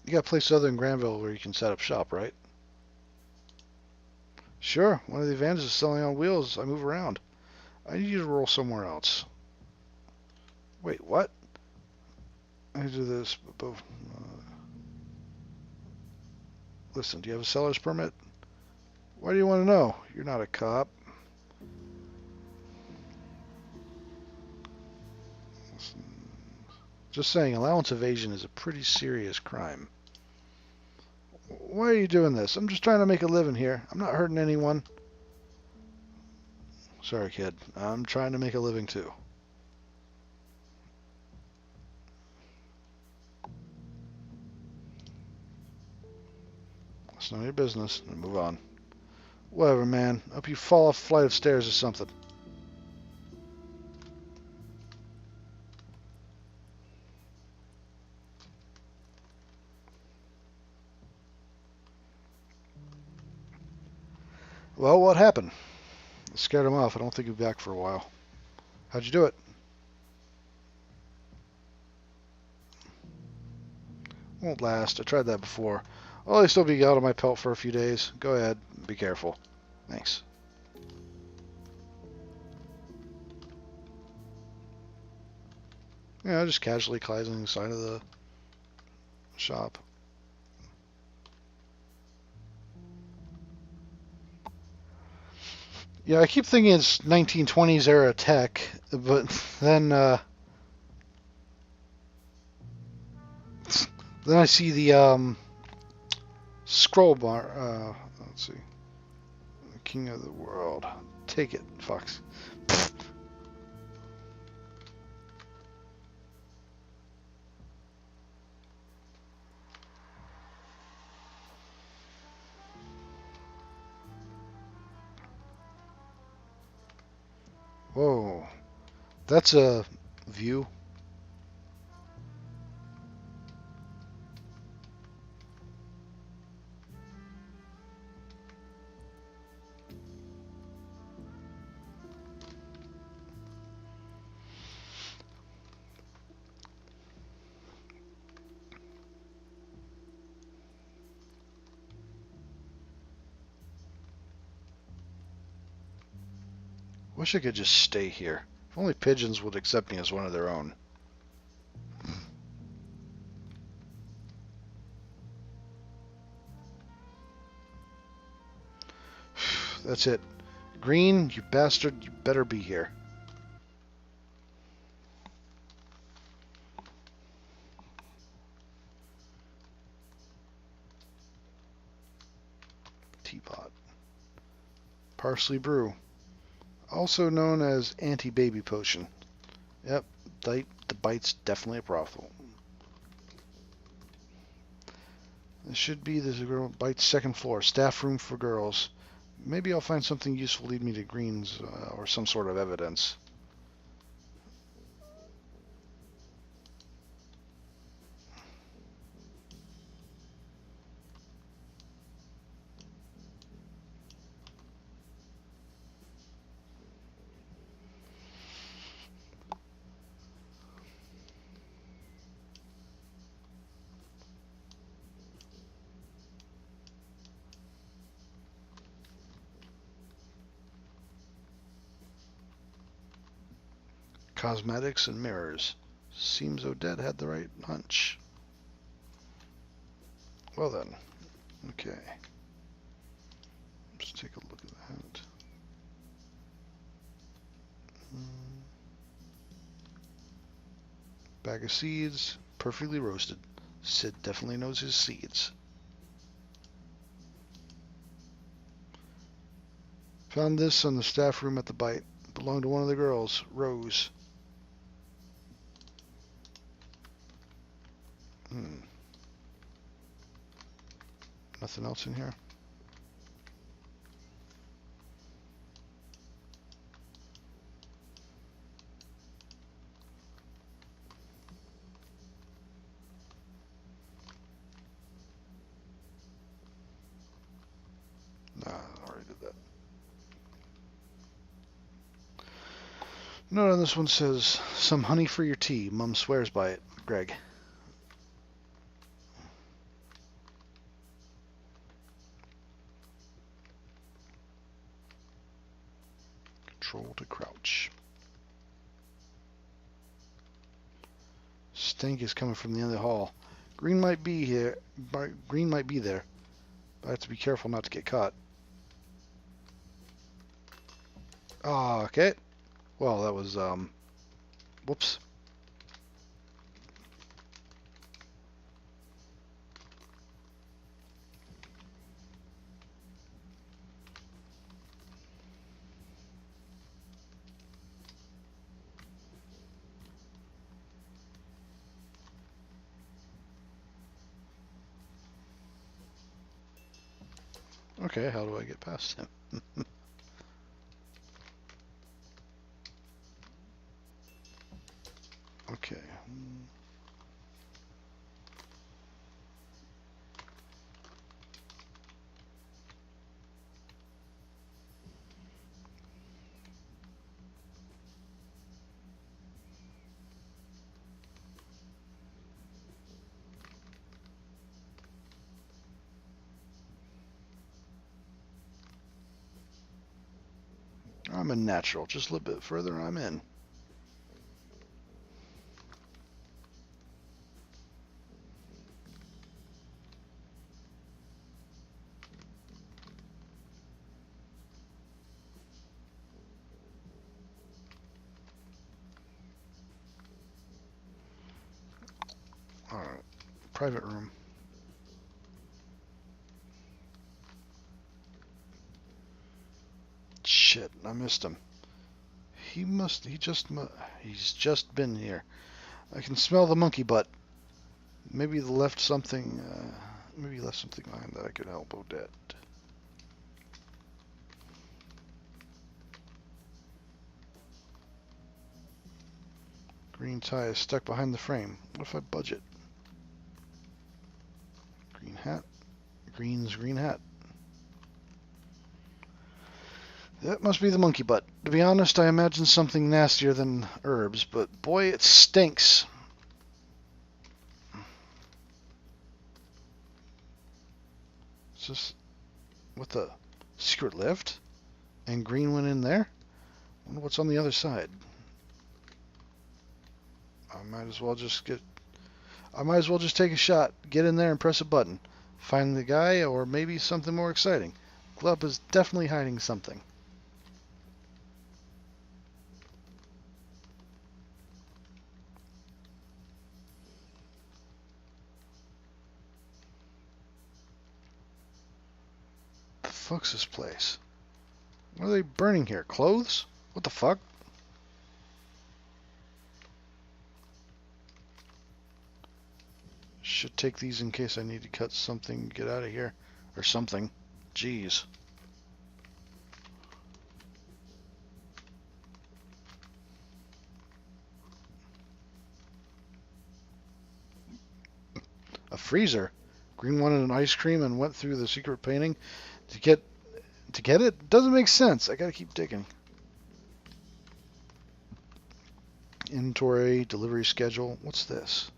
You got a place other than Granville where you can set up shop, right? Sure. One of the advantages of selling on wheels, I move around. I need you to roll somewhere else. Wait, what? I do this above. Listen, do you have a seller's permit? Why do you want to know? You're not a cop. Listen. Just saying, allowance evasion is a pretty serious crime. Why are you doing this? I'm just trying to make a living here. I'm not hurting anyone. Sorry, kid. I'm trying to make a living too. It's none of your business. And move on. Whatever, man. Hope you fall off a flight of stairs or something. Well, what happened? Scared him off. I don't think he'll be back for a while. How'd you do it? Won't last. I tried that before. I'll at still be out of my pelt for a few days. Go ahead. Be careful. Thanks. Yeah, just casually closing the side of the shop. Yeah, I keep thinking it's 1920s era tech, but then I see the scroll bar. Let's see, King of the World. Take it, Fox. Whoa, that's a view. Wish I could just stay here. If only pigeons would accept me as one of their own. That's it. Green, you bastard, you better be here. Teapot. Parsley brew. Also known as anti-baby potion. Yep, the bite's definitely a brothel. This should be the girl bite's second floor, staff room for girls. Maybe I'll find something useful lead me to Greens or some sort of evidence. Cosmetics and mirrors. Seems Odette had the right hunch. Well then, okay. Let's take a look at that. Bag of seeds, perfectly roasted. Sid definitely knows his seeds. Found this on the staff room at the bite. Belonged to one of the girls, Rose. Nothing else in here? Nah, I already did that. Note on this one says, some honey for your tea. Mum swears by it. Greg. Control to crouch. Stink is coming from the end of the hall. Green might be here. Green might be there. But I have to be careful not to get caught. Oh, okay. Well, that was, whoops. Okay, how do I get past him? Okay. I'm a natural. Just a little bit further, I'm in. Alright. Private room. Shit, I missed him. He's just been here. I can smell the monkey butt. Maybe he left something behind that I could help Odette. Green tie is stuck behind the frame. What if I budge it? Green hat. Green hat. That must be the monkey butt. To be honest, I imagine something nastier than herbs, but boy, it stinks. Is this... what the... secret lift? And green went in there? I wonder what's on the other side. I might as well just take a shot, get in there and press a button. Find the guy, or maybe something more exciting. Glub is definitely hiding something. The fuck's this place? What are they burning here? Clothes? What the fuck? Should take these in case I need to cut something, get out of here. Or something. Jeez. A freezer? Green wanted an ice cream and went through the secret painting to get it? Doesn't make sense. I gotta keep digging. Inventory, delivery schedule. What's this?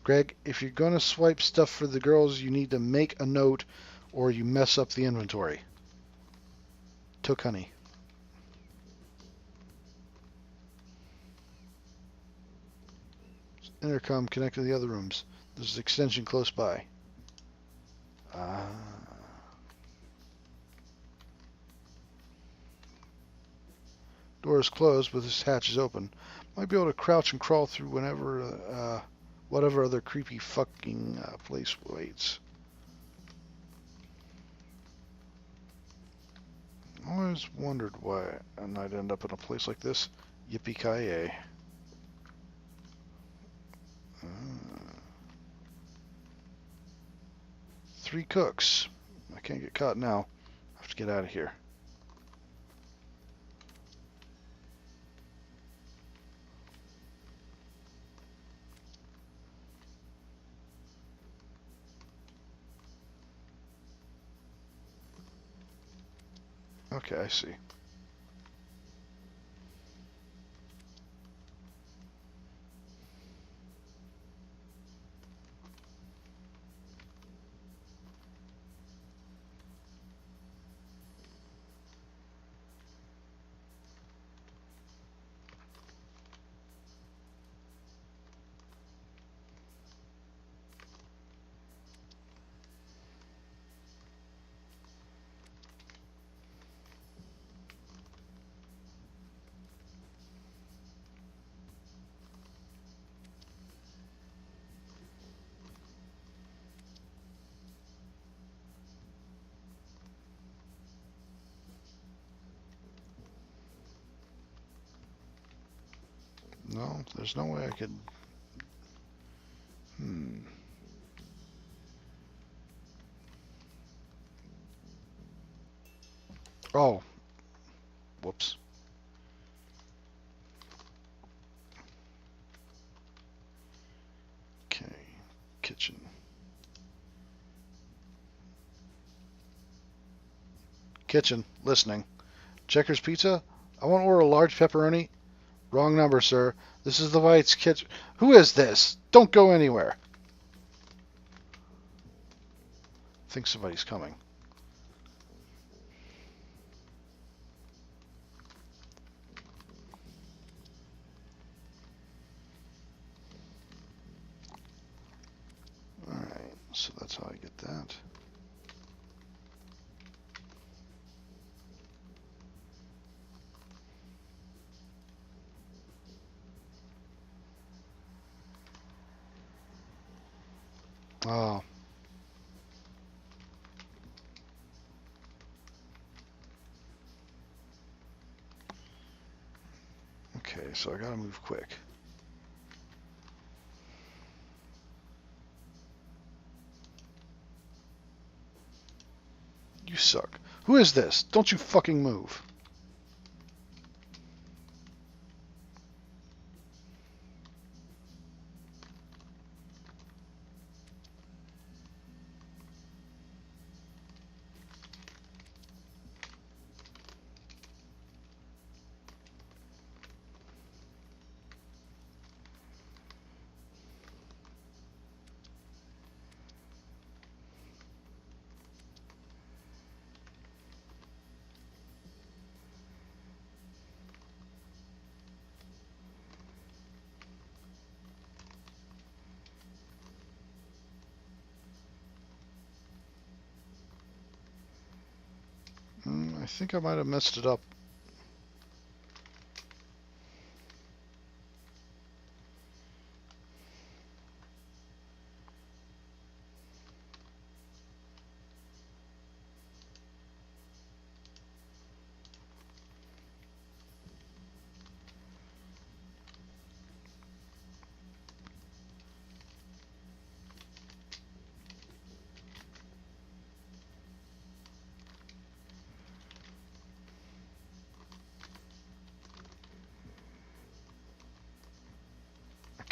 Greg, if you're going to swipe stuff for the girls, you need to make a note or you mess up the inventory. Took honey. Intercom connected to the other rooms. There's an extension close by. Door is closed, but this hatch is open. Might be able to crouch and crawl through whatever other creepy fucking place waits. I always wondered why I'd end up in a place like this. Yippee-ki-yay. Three cooks. I can't get caught now. I have to get out of here. Okay, I see. No, there's no way I could... Oh. Whoops. Okay. Kitchen. Kitchen. Listening. Checkers Pizza? I want to order a large pepperoni. Wrong number, sir. This is the White's kitchen. Who is this? Don't go anywhere. I think somebody's coming. so that's how I get that. Oh. Okay, so I gotta move quick. You suck. Who is this? Don't you fucking move. I think I might have messed it up.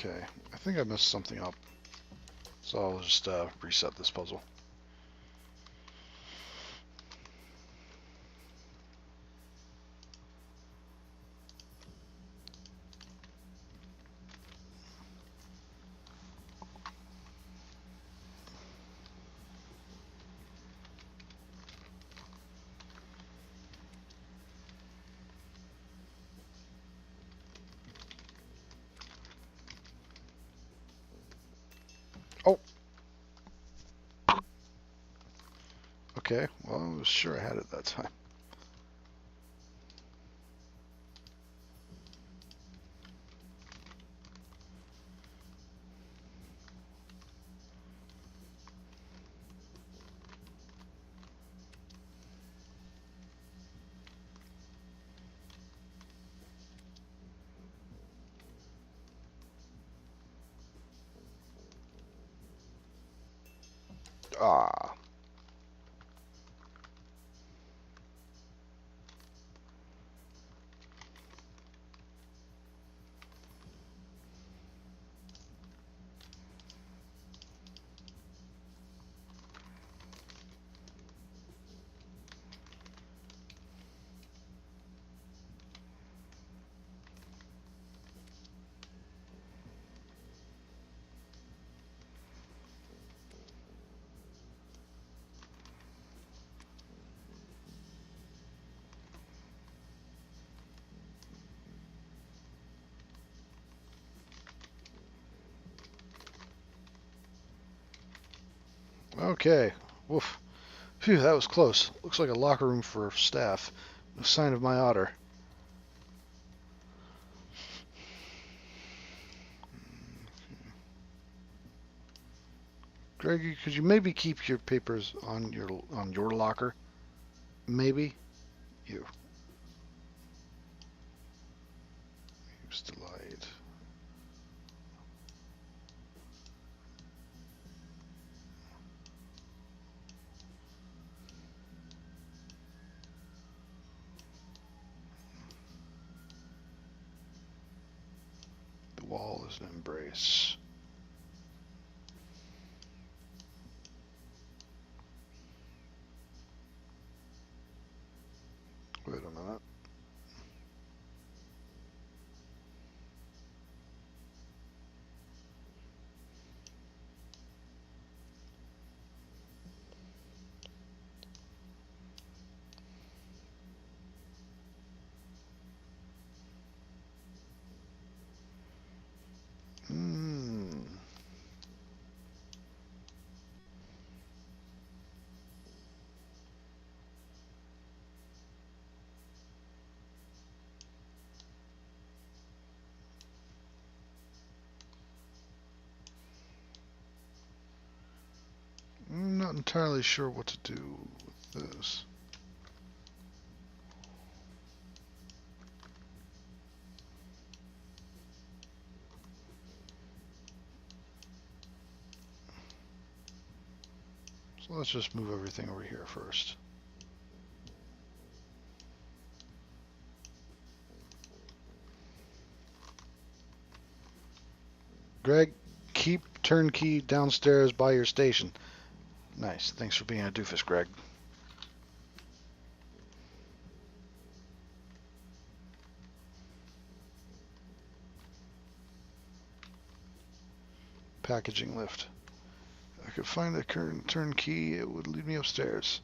Okay, I think I messed something up. So I'll just reset this puzzle. Oh! Okay, well, I was sure I had it that time. Ah. Okay. Woof. Phew, that was close. Looks like a locker room for staff. No sign of my otter. Greggy, could you maybe keep your papers on your locker? Maybe? You. Use the light. The wall is an embrace. Wait a minute. entirely sure what to do with this. So let's just move everything over here first. Greg, keep turnkey downstairs by your station. Nice. Thanks for being a doofus, Greg. Packaging lift. If I could find a current turnkey, it would lead me upstairs.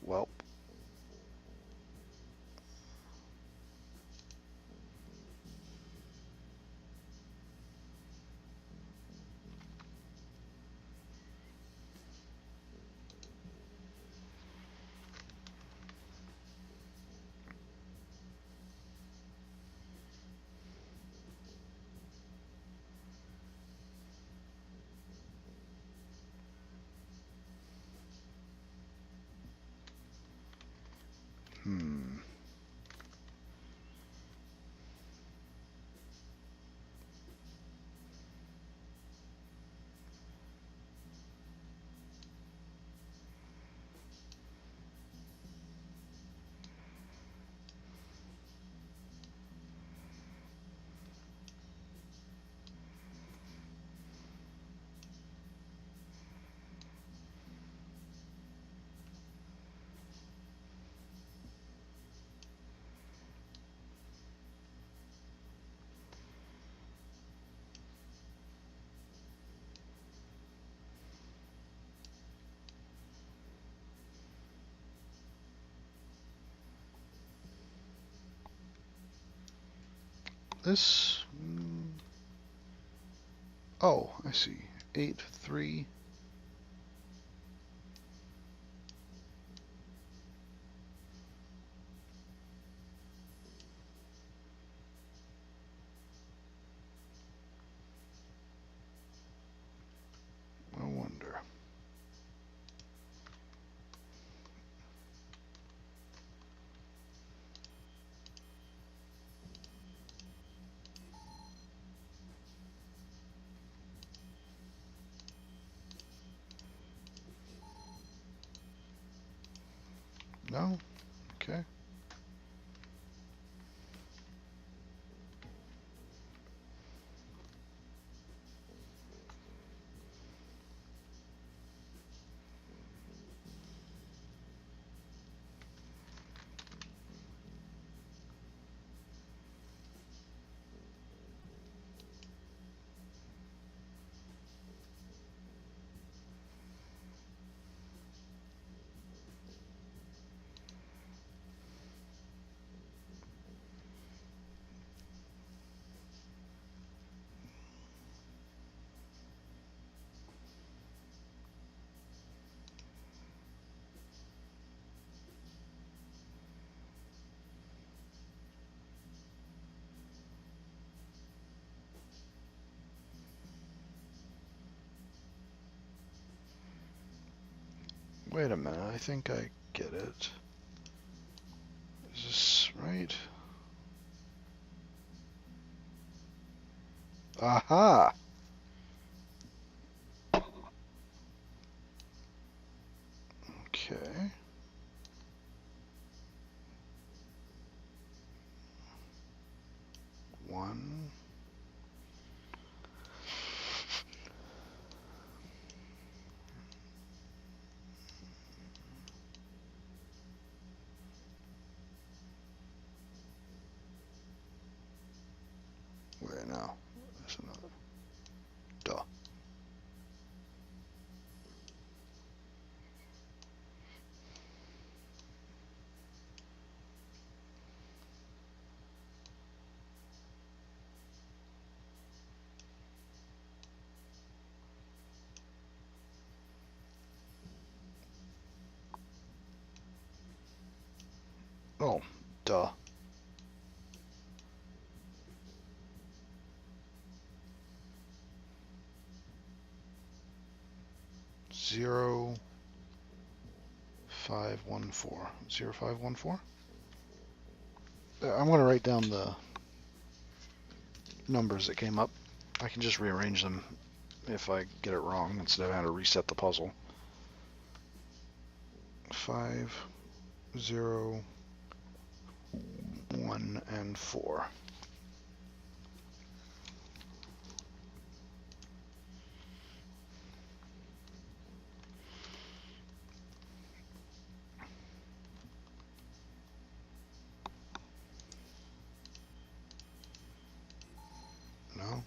Well. This. Oh, I see. 8, 3. I wonder. No? Okay. Wait a minute, I think I get it. Is this right? Aha! Okay. One. Wait, no. There's another. Duh. Oh, duh. Zero 514. 0514? I'm going to write down the numbers that came up. I can just rearrange them if I get it wrong instead of having to reset the puzzle. 5, 0, 1, and 4. No.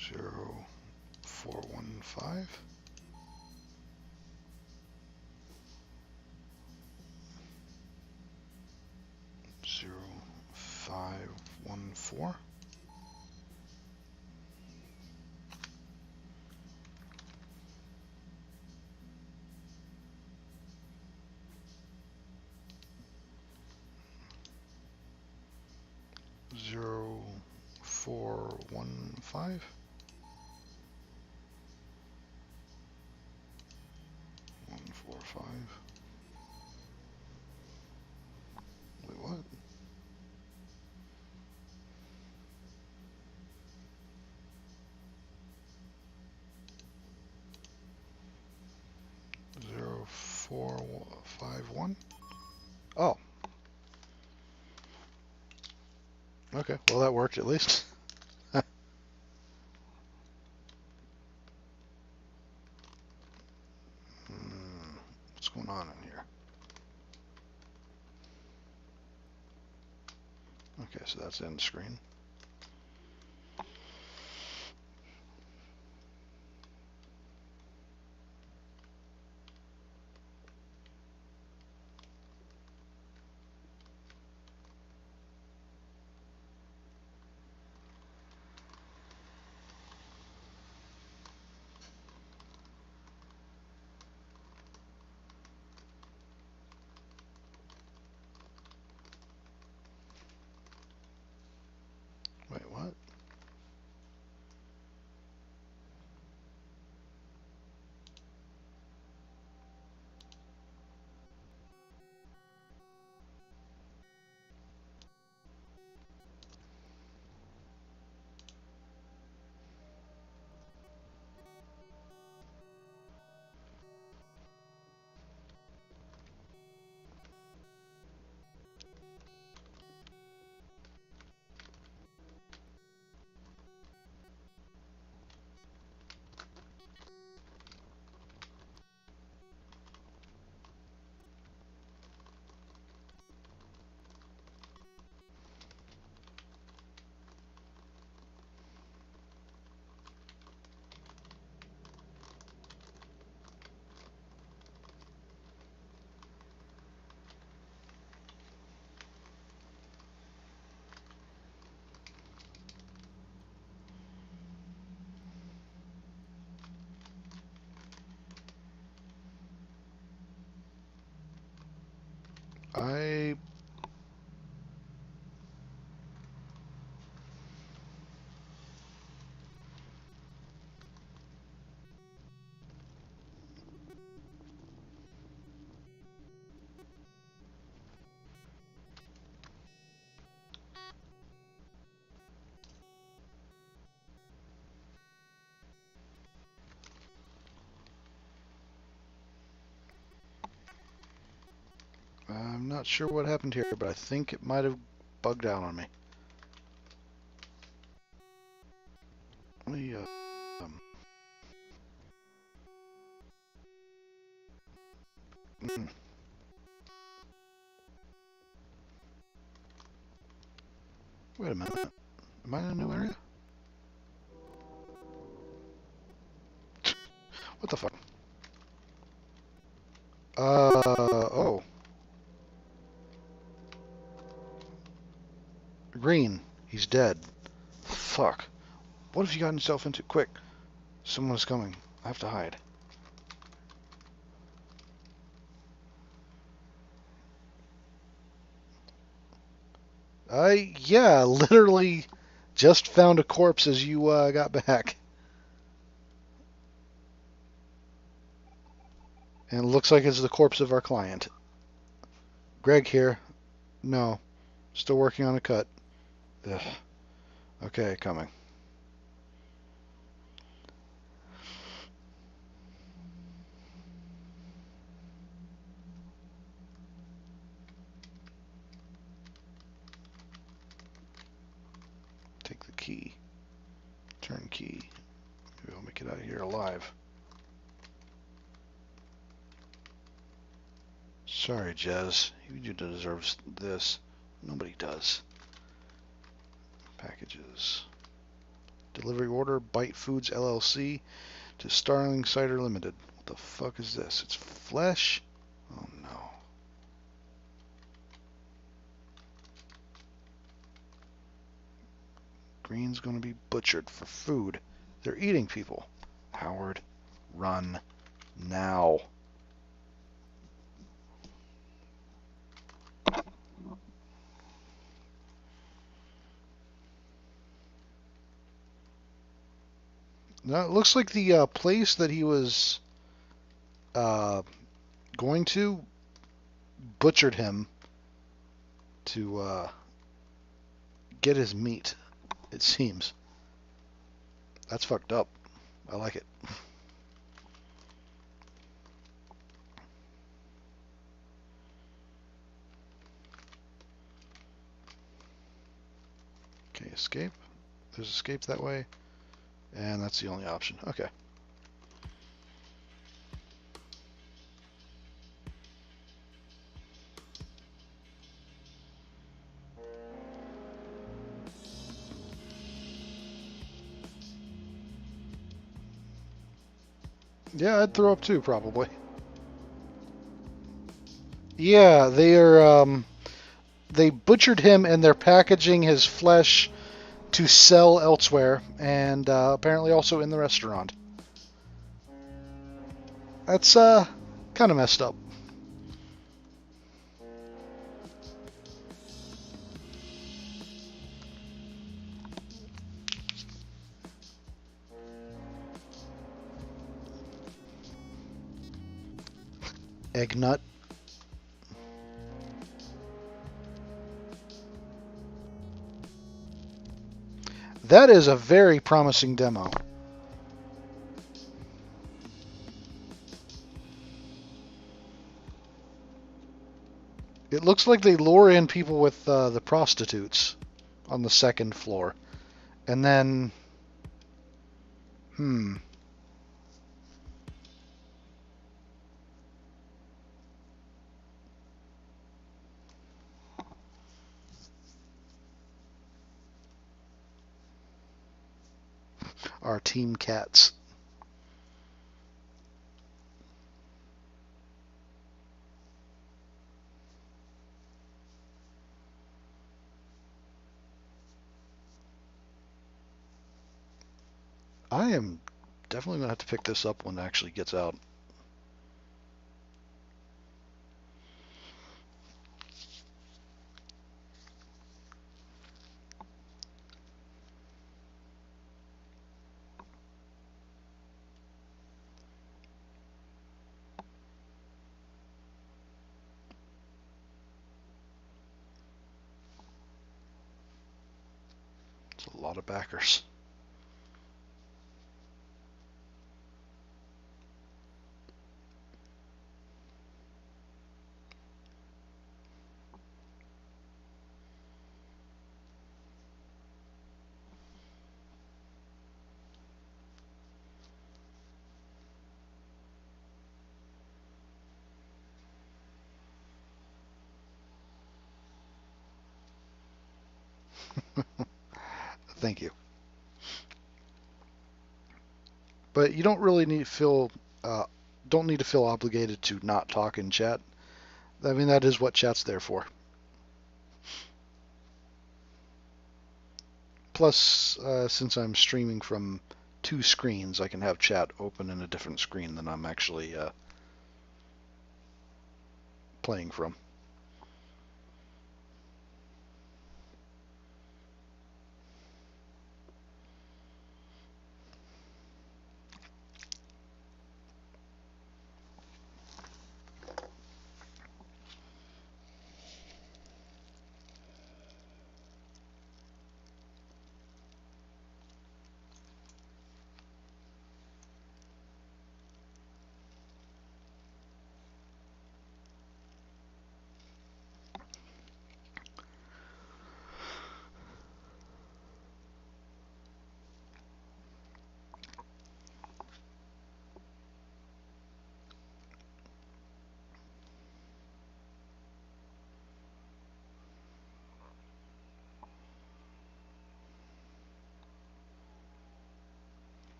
0, 4, 1, 5. 0, 5, 1, 4. 0, 4, 1, 5. 1, 4, 5. Wait, what? Zero, 4, 5, 1. Oh. Okay, well that worked at least. What's going on in here? Okay, so that's end screen. I'm not sure what happened here, but I think it might have bugged out on me. Let me, wait a minute. Am I in a new area? What the fuck? Oh. Green. He's dead. Fuck. What have you gotten yourself into? Quick. Someone's coming. I have to hide. Yeah, literally just found a corpse as you, got back. And it looks like it's the corpse of our client. Greg here. No. Still working on a cut. Ugh. Okay, coming. Take the key. Turn key. Maybe I'll make it out of here alive. Sorry, Jez. You deserves this. Nobody does. Packages. Delivery order, Bite Foods LLC to Starling Cider Limited. What the fuck is this? It's flesh? Oh no. Green's gonna be butchered for food. They're eating people. Howard, run now. Now it looks like the place that he was going to butchered him to get his meat, it seems. That's fucked up. I like it. Okay, escape. There's escape that way. And that's the only option. Okay. Yeah, I'd throw up too, probably. Yeah, they butchered him and they're packaging his flesh to sell elsewhere, and apparently also in the restaurant. That's kind of messed up. Egg nut. That is a very promising demo. It looks like they lure in people with the prostitutes on the second floor. And then... Our team cats. I am definitely going to have to pick this up when it actually gets out. It's a lot of backers. Thank you. But you don't really don't need to feel obligated to not talk in chat. I mean, that is what chat's there for. Plus, since I'm streaming from two screens, I can have chat open in a different screen than I'm actually playing from.